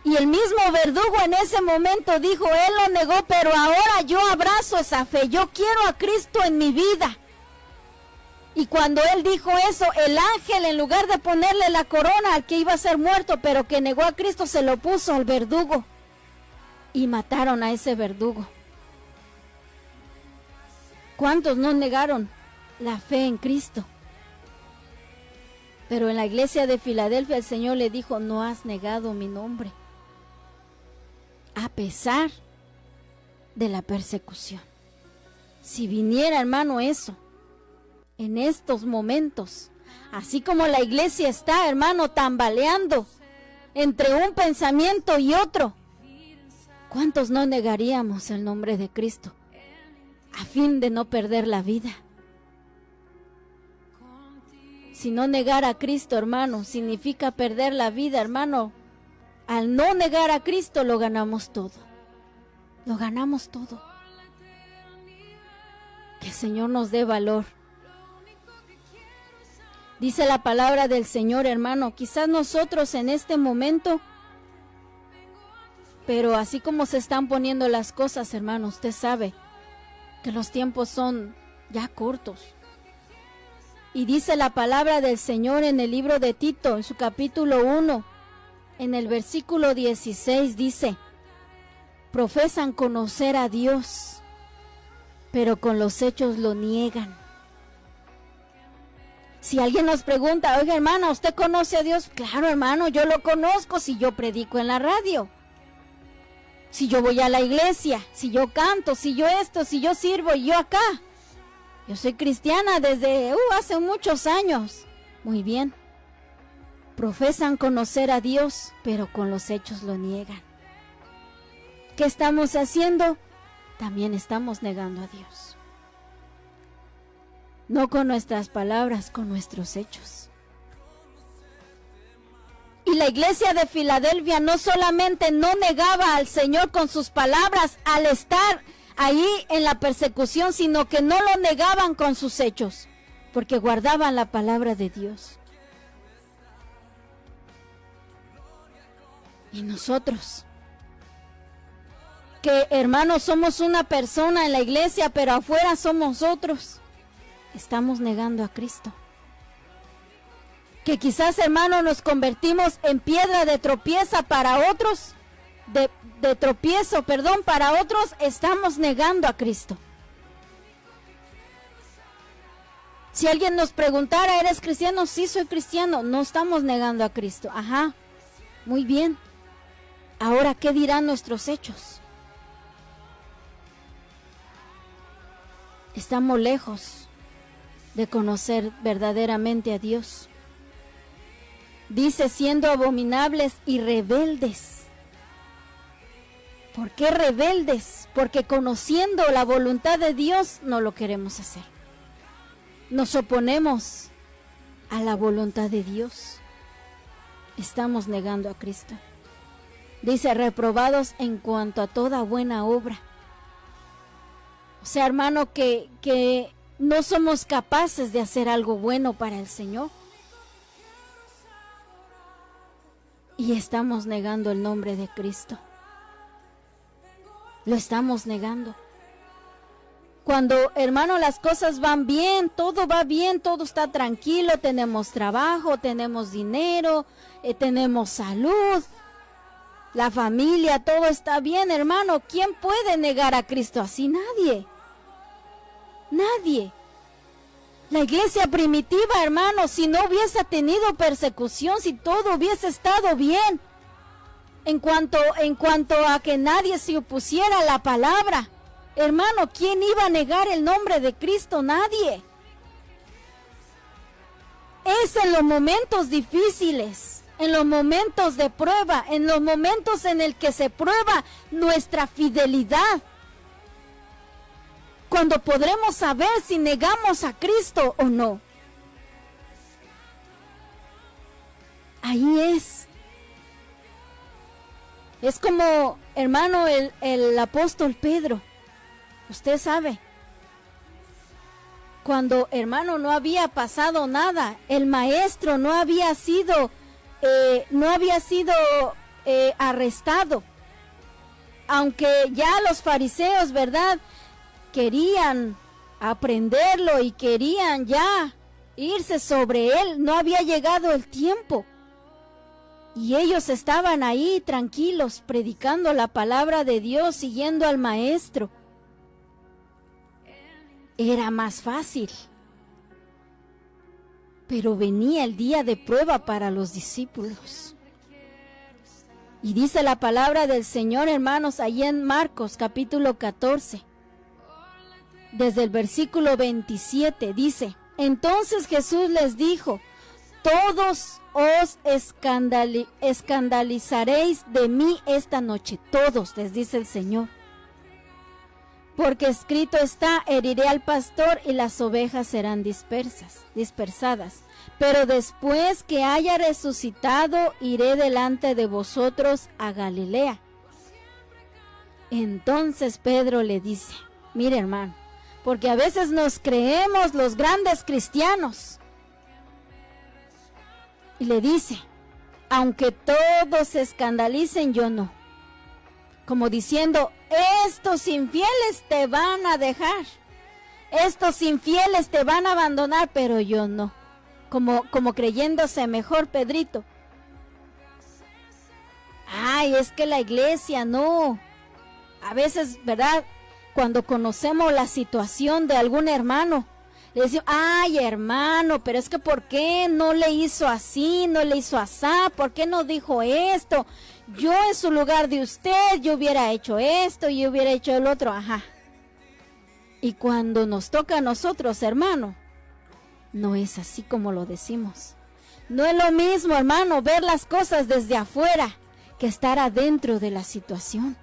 Y el mismo verdugo en ese momento dijo, él lo negó, pero ahora yo abrazo esa fe. Yo quiero a Cristo en mi vida. Y cuando él dijo eso, el ángel, en lugar de ponerle la corona al que iba a ser muerto, pero que negó a Cristo, se lo puso al verdugo. Y mataron a ese verdugo. ¿Cuántos no negaron la fe en Cristo? Pero en la iglesia de Filadelfia el Señor le dijo, no has negado mi nombre, a pesar de la persecución. Si viniera, hermano, eso, en estos momentos, así como la iglesia está, hermano, tambaleando entre un pensamiento y otro, ¿cuántos no negaríamos el nombre de Cristo a fin de no perder la vida? Si no negar a Cristo, hermano, significa perder la vida, hermano. Al no negar a Cristo lo ganamos todo. Lo ganamos todo. Que el Señor nos dé valor. Dice la palabra del Señor, hermano, quizás nosotros en este momento, pero así como se están poniendo las cosas, hermano, usted sabe que los tiempos son ya cortos. Y dice la palabra del Señor en el libro de Tito, en su capítulo 1, en el versículo 16, dice, profesan conocer a Dios, pero con los hechos lo niegan. Si alguien nos pregunta, oiga, hermana, ¿usted conoce a Dios? Claro, hermano, yo lo conozco si yo predico en la radio, si yo voy a la iglesia, si yo canto, si yo esto, si yo sirvo y yo acá. Yo soy cristiana desde hace muchos años. Muy bien. Profesan conocer a Dios, pero con los hechos lo niegan. ¿Qué estamos haciendo? También estamos negando a Dios. No con nuestras palabras, con nuestros hechos. Y la iglesia de Filadelfia no solamente no negaba al Señor con sus palabras al estar ahí en la persecución, sino que no lo negaban con sus hechos, porque guardaban la palabra de Dios. Y nosotros, que hermanos somos una persona en la iglesia, pero afuera somos otros, estamos negando a Cristo. Que quizás, hermanos, nos convertimos en piedra de tropiezo para otros, de tropiezo, para otros, estamos negando a Cristo. Si alguien nos preguntara, ¿eres cristiano? Sí, soy cristiano. No estamos negando a Cristo. Ajá, muy bien. Ahora, ¿qué dirán nuestros hechos? Estamos lejos de conocer verdaderamente a Dios. Dice, siendo abominables y rebeldes. ¿Por qué rebeldes? Porque conociendo la voluntad de Dios no lo queremos hacer. Nos oponemos a la voluntad de Dios. Estamos negando a Cristo. Dice, reprobados en cuanto a toda buena obra. O sea, hermano, que no somos capaces de hacer algo bueno para el Señor. Y estamos negando el nombre de Cristo. Lo estamos negando. Cuando, hermano, las cosas van bien, todo está tranquilo, tenemos trabajo, tenemos dinero, tenemos salud, la familia, todo está bien, hermano. ¿Quién puede negar a Cristo así? Nadie. Nadie. La iglesia primitiva, hermano, si no hubiese tenido persecución, si todo hubiese estado bien, en cuanto a que nadie se opusiera a la palabra, hermano, ¿quién iba a negar el nombre de Cristo? Nadie. Es en los momentos difíciles, en los momentos de prueba, en los momentos en el que se prueba nuestra fidelidad, cuando podremos saber si negamos a Cristo o no. Ahí es. Es como, hermano, el apóstol Pedro. Usted sabe. Cuando, hermano, no había pasado nada, el maestro no había sido arrestado. Aunque ya los fariseos, ¿verdad?, querían aprenderlo y querían ya irse sobre él, no había llegado el tiempo. Y ellos estaban ahí tranquilos, predicando la palabra de Dios, siguiendo al maestro. Era más fácil. Pero venía el día de prueba para los discípulos. Y dice la palabra del Señor, hermanos, allí en Marcos capítulo 14. Desde el versículo 27 dice, entonces Jesús les dijo, todos os escandalizaréis de mí esta noche, todos, les dice el Señor. Porque escrito está, heriré al pastor y las ovejas serán dispersadas. Pero después que haya resucitado, iré delante de vosotros a Galilea. Entonces Pedro le dice, mire hermano, porque a veces nos creemos los grandes cristianos. Y le dice, aunque todos se escandalicen, yo no. Como diciendo, estos infieles te van a dejar. Estos infieles te van a abandonar, pero yo no. Como creyéndose mejor, Pedrito. Ay, es que la iglesia no. A veces, ¿verdad?, cuando conocemos la situación de algún hermano, le decimos, ay hermano, pero es que ¿por qué no le hizo así, no le hizo asá? ¿Por qué no dijo esto? Yo en su lugar de usted, yo hubiera hecho esto, yo hubiera hecho el otro, ajá. Y cuando nos toca a nosotros, hermano, no es así como lo decimos. No es lo mismo, hermano, ver las cosas desde afuera que estar adentro de la situación.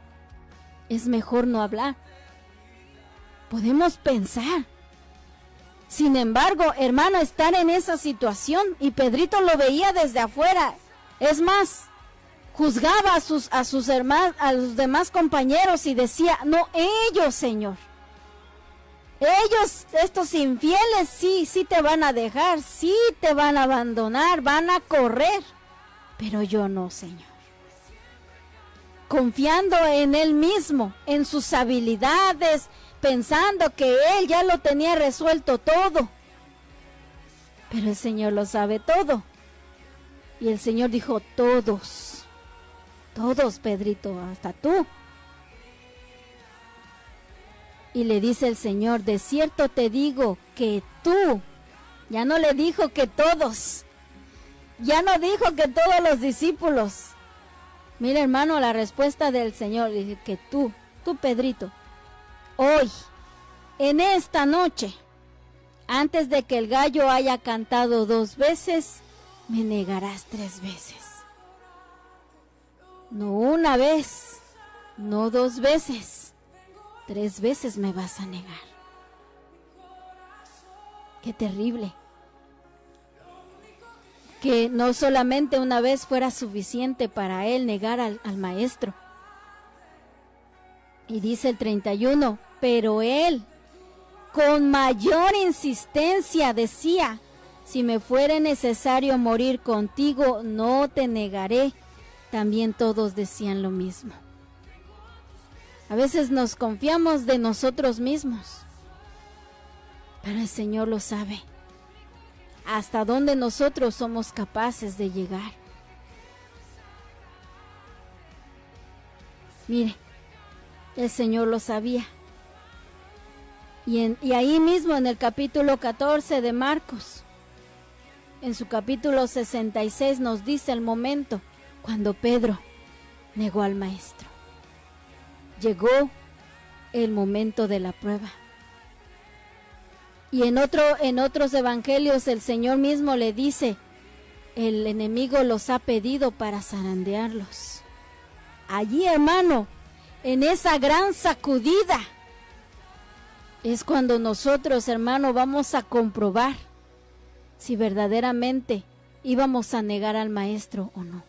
Es mejor no hablar. Podemos pensar. Sin embargo, hermano, estar en esa situación, y Pedrito lo veía desde afuera. Es más, juzgaba a sus hermanos, a los demás compañeros, y decía, no, ellos, Señor. Ellos, estos infieles, sí te van a dejar, sí te van a abandonar, van a correr. Pero yo no, Señor. Confiando en Él mismo, en sus habilidades, pensando que Él ya lo tenía resuelto todo. Pero el Señor lo sabe todo. Y el Señor dijo, todos, Pedrito, hasta tú. Y le dice el Señor, de cierto te digo que tú Ya no le dijo que todos. Ya no dijo que todos los discípulos. Mira, hermano, la respuesta del Señor. Dice que tú Pedrito, hoy, en esta noche, antes de que el gallo haya cantado 2 veces, me negarás 3 veces. No una vez, no 2 veces, 3 veces me vas a negar. Qué terrible. Que no solamente una vez fuera suficiente para él negar al maestro. Y dice el 31, pero él con mayor insistencia decía, si me fuere necesario morir contigo, no te negaré. También todos decían lo mismo. A veces nos confiamos de nosotros mismos, pero el Señor lo sabe. Hasta dónde nosotros somos capaces de llegar. Mire, el Señor lo sabía. Y ahí mismo en el capítulo 14 de Marcos, en su capítulo 66 nos dice el momento cuando Pedro negó al maestro. Llegó el momento de la prueba. Y en otros evangelios el Señor mismo le dice, el enemigo los ha pedido para zarandearlos. Allí, hermano, en esa gran sacudida, es cuando nosotros, hermano, vamos a comprobar si verdaderamente íbamos a negar al maestro o no.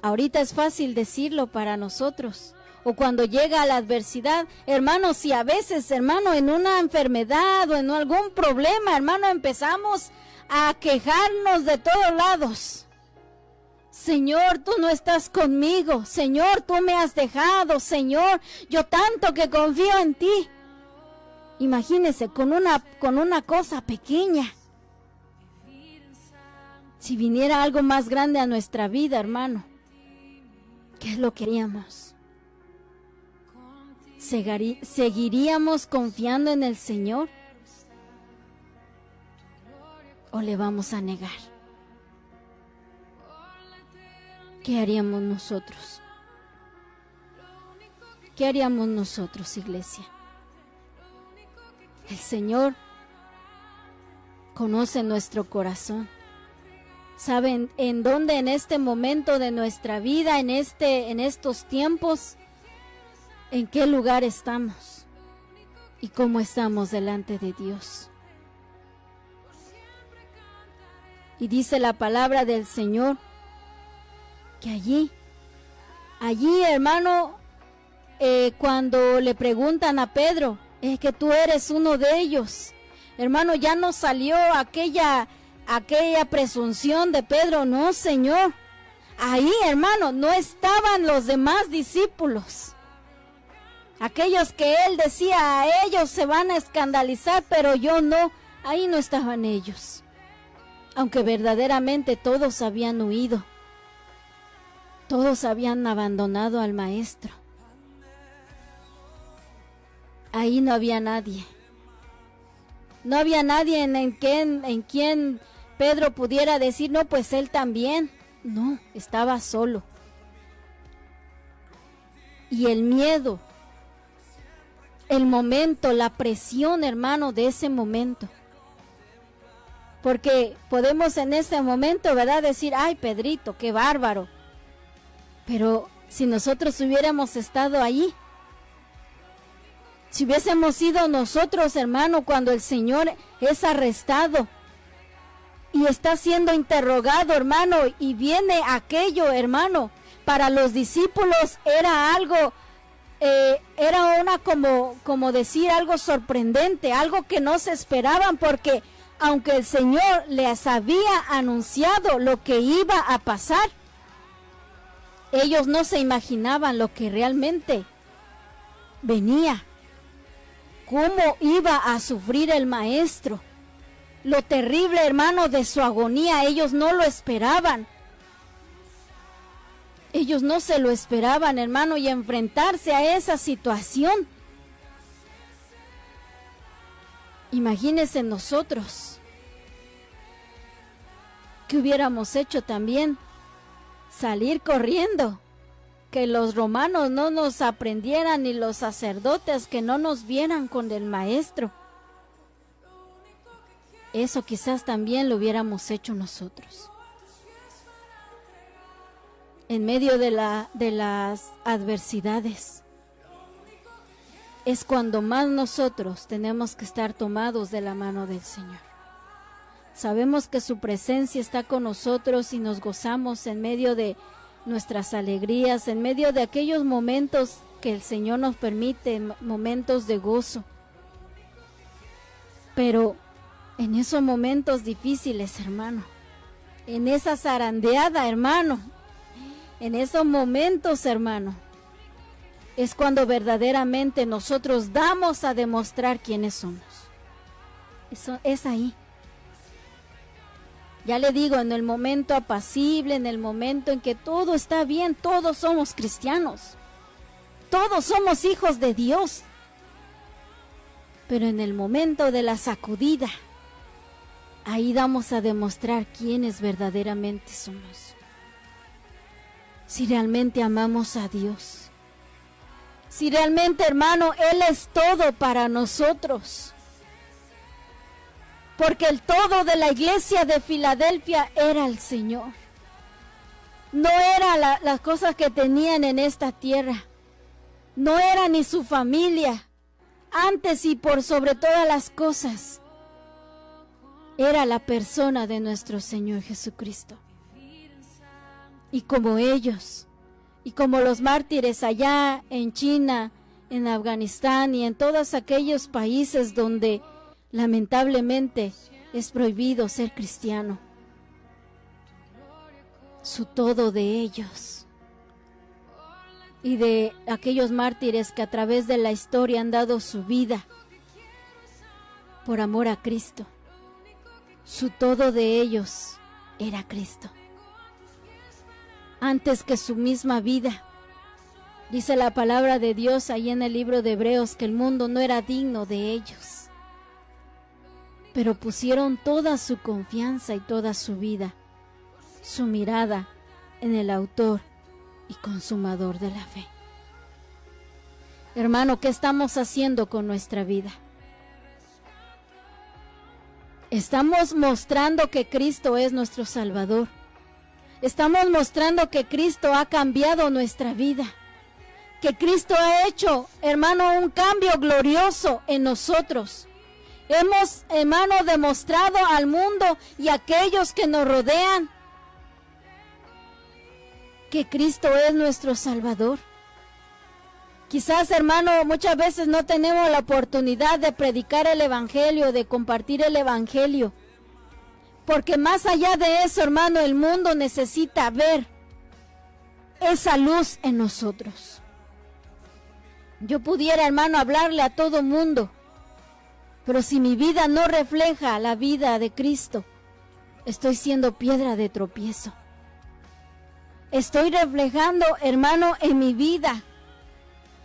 Ahorita es fácil decirlo para nosotros. O cuando llega la adversidad, hermano, si a veces, hermano, en una enfermedad o en algún problema, hermano, empezamos a quejarnos de todos lados. Señor, tú no estás conmigo. Señor, tú me has dejado. Señor, yo tanto que confío en ti. Imagínese, con una cosa pequeña. Si viniera algo más grande a nuestra vida, hermano, ¿qué es lo que haríamos? ¿Seguiríamos confiando en el Señor? ¿O le vamos a negar? ¿Qué haríamos nosotros? ¿Qué haríamos nosotros, iglesia? El Señor conoce nuestro corazón. ¿Saben en dónde en este momento de nuestra vida, en estos tiempos, en qué lugar estamos y cómo estamos delante de Dios? Y dice la palabra del Señor que allí, hermano, cuando le preguntan a Pedro, es que tú eres uno de ellos. Hermano, ya no salió aquella presunción de Pedro, no, Señor. Ahí, hermano, no estaban los demás discípulos. Aquellos que él decía, a ellos se van a escandalizar, pero yo no. Ahí no estaban ellos. Aunque verdaderamente todos habían huido. Todos habían abandonado al maestro. Ahí no había nadie. No había nadie en quien Pedro pudiera decir, no, pues él también. No, estaba solo. Y el miedo, el momento, la presión, hermano, de ese momento. Porque podemos en ese momento, ¿verdad?, decir, ay, Pedrito, qué bárbaro. Pero si nosotros hubiéramos estado allí, si hubiésemos sido nosotros, hermano, cuando el Señor es arrestado y está siendo interrogado, hermano, y viene aquello, hermano, para los discípulos era algo, era una como decir algo sorprendente, algo que no se esperaban, porque aunque el Señor les había anunciado lo que iba a pasar, ellos no se imaginaban lo que realmente venía. Cómo iba a sufrir el maestro. Lo terrible, hermano, de su agonía, ellos no lo esperaban. Ellos no se lo esperaban, hermano, y enfrentarse a esa situación. Imagínense nosotros, ¿qué hubiéramos hecho también? Salir corriendo, que los romanos no nos aprendieran y los sacerdotes que no nos vieran con el maestro. Eso quizás también lo hubiéramos hecho nosotros. En medio de las adversidades, es cuando más nosotros tenemos que estar tomados de la mano del Señor. Sabemos que su presencia está con nosotros y nos gozamos en medio de nuestras alegrías, en medio de aquellos momentos que el Señor nos permite, momentos de gozo. Pero en esos momentos difíciles, hermano, en esa zarandeada, hermano, en esos momentos, hermano, es cuando verdaderamente nosotros damos a demostrar quiénes somos. Eso es ahí. Ya le digo, en el momento apacible, en el momento en que todo está bien, todos somos cristianos. Todos somos hijos de Dios. Pero en el momento de la sacudida, ahí damos a demostrar quiénes verdaderamente somos. Si realmente amamos a Dios. Si realmente, hermano, Él es todo para nosotros. Porque el todo de la iglesia de Filadelfia era el Señor. No era las cosas que tenían en esta tierra. No era ni su familia. Antes y por sobre todas las cosas, era la persona de nuestro Señor Jesucristo. Y como ellos, y como los mártires allá en China, en Afganistán y en todos aquellos países donde lamentablemente es prohibido ser cristiano, su todo de ellos y de aquellos mártires que a través de la historia han dado su vida por amor a Cristo, su todo de ellos era Cristo. Antes que su misma vida. Dice la palabra de Dios ahí en el libro de Hebreos que el mundo no era digno de ellos. Pero pusieron toda su confianza y toda su vida, su mirada en el autor y consumador de la fe. Hermano, ¿qué estamos haciendo con nuestra vida? Estamos mostrando que Cristo es nuestro Salvador. Estamos mostrando que Cristo ha cambiado nuestra vida, que Cristo ha hecho, hermano, un cambio glorioso en nosotros. Hemos, hermano, demostrado al mundo y a aquellos que nos rodean que Cristo es nuestro Salvador. Quizás, hermano, muchas veces no tenemos la oportunidad de predicar el Evangelio, de compartir el Evangelio. Porque más allá de eso, hermano, el mundo necesita ver esa luz en nosotros. Yo pudiera, hermano, hablarle a todo mundo, pero si mi vida no refleja la vida de Cristo, estoy siendo piedra de tropiezo. Estoy reflejando, hermano, en mi vida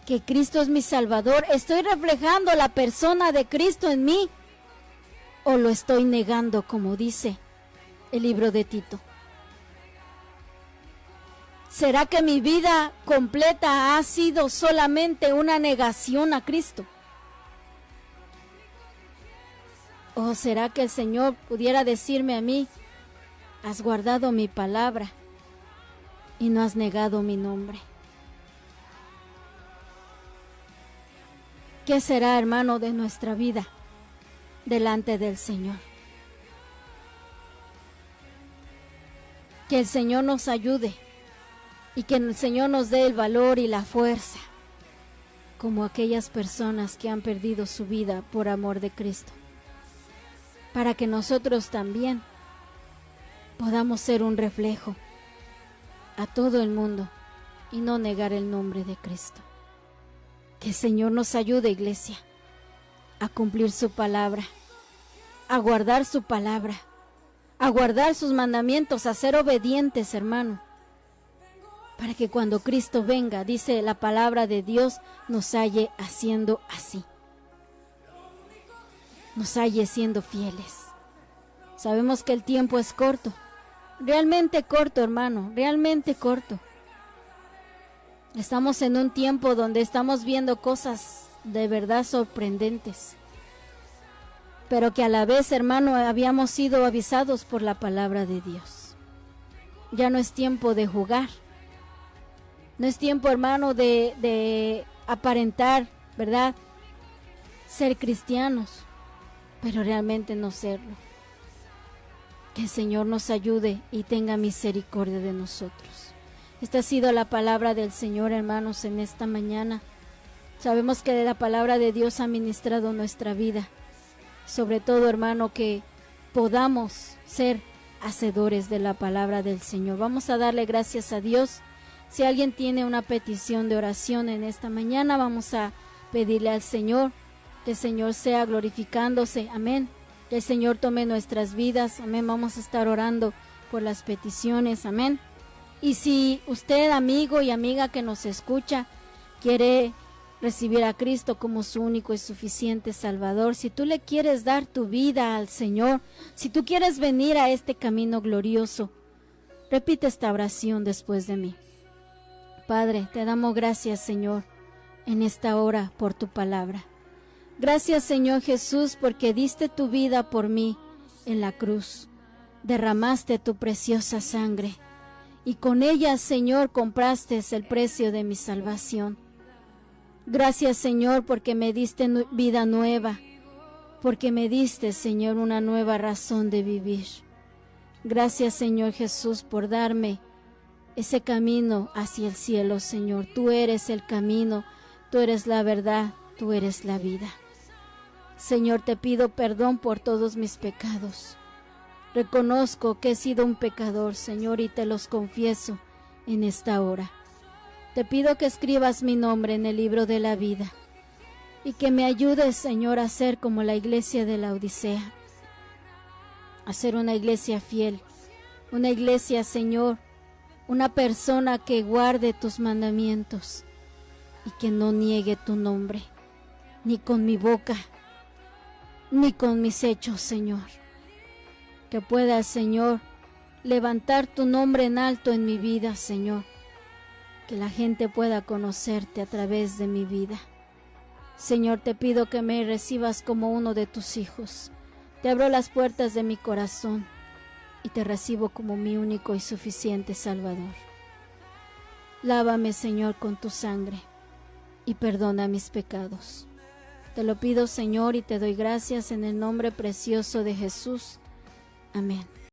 que Cristo es mi Salvador. Estoy reflejando la persona de Cristo en mí. ¿O lo estoy negando, como dice el libro de Tito? ¿Será que mi vida completa ha sido solamente una negación a Cristo? ¿O será que el Señor pudiera decirme a mí, has guardado mi palabra y no has negado mi nombre? ¿Qué será, hermano, de nuestra vida delante del Señor? Que el Señor nos ayude y que el Señor nos dé el valor y la fuerza, como aquellas personas que han perdido su vida por amor de Cristo, para que nosotros también podamos ser un reflejo a todo el mundo y no negar el nombre de Cristo. Que el Señor nos ayude, iglesia, a cumplir su palabra, a guardar su palabra, a guardar sus mandamientos, a ser obedientes, hermano, para que cuando Cristo venga, dice la palabra de Dios, nos halle haciendo así. nos halle siendo fieles. Sabemos que el tiempo es corto, realmente corto, hermano, realmente corto. Estamos en un tiempo donde estamos viendo cosas de verdad sorprendentes, pero que a la vez, hermano, habíamos sido avisados por la palabra de Dios. Ya no es tiempo de jugar, no es tiempo, hermano, de aparentar, ¿verdad?, ser cristianos, pero realmente no serlo. Que el Señor nos ayude y tenga misericordia de nosotros. Esta ha sido la palabra del Señor, hermanos, en esta mañana. Sabemos que la palabra de Dios ha ministrado nuestra vida. Sobre todo, hermano, que podamos ser hacedores de la palabra del Señor. Vamos a darle gracias a Dios. Si alguien tiene una petición de oración en esta mañana, vamos a pedirle al Señor que el Señor sea glorificándose. Amén. Que el Señor tome nuestras vidas. Amén. Vamos a estar orando por las peticiones. Amén. Y si usted, amigo y amiga que nos escucha, quiere recibir a Cristo como su único y suficiente Salvador, si tú le quieres dar tu vida al Señor, si tú quieres venir a este camino glorioso, repite esta oración después de mí. Padre, te damos gracias, Señor, en esta hora por tu palabra. Gracias, Señor Jesús, porque diste tu vida por mí en la cruz. Derramaste tu preciosa sangre y con ella, Señor, compraste el precio de mi salvación. Gracias, Señor, porque me diste vida nueva, porque me diste, Señor, una nueva razón de vivir. Gracias, Señor Jesús, por darme ese camino hacia el cielo, Señor. Tú eres el camino, tú eres la verdad, tú eres la vida. Señor, te pido perdón por todos mis pecados. Reconozco que he sido un pecador, Señor, y te los confieso en esta hora. Te pido que escribas mi nombre en el libro de la vida y que me ayudes, Señor, a ser como la iglesia de la Odisea, a ser una iglesia fiel, una iglesia, Señor, una persona que guarde tus mandamientos y que no niegue tu nombre, ni con mi boca, ni con mis hechos, Señor. Que pueda, Señor, levantar tu nombre en alto en mi vida, Señor. Que la gente pueda conocerte a través de mi vida. Señor, te pido que me recibas como uno de tus hijos. Te abro las puertas de mi corazón y te recibo como mi único y suficiente Salvador. Lávame, Señor, con tu sangre y perdona mis pecados. Te lo pido, Señor, y te doy gracias en el nombre precioso de Jesús. Amén.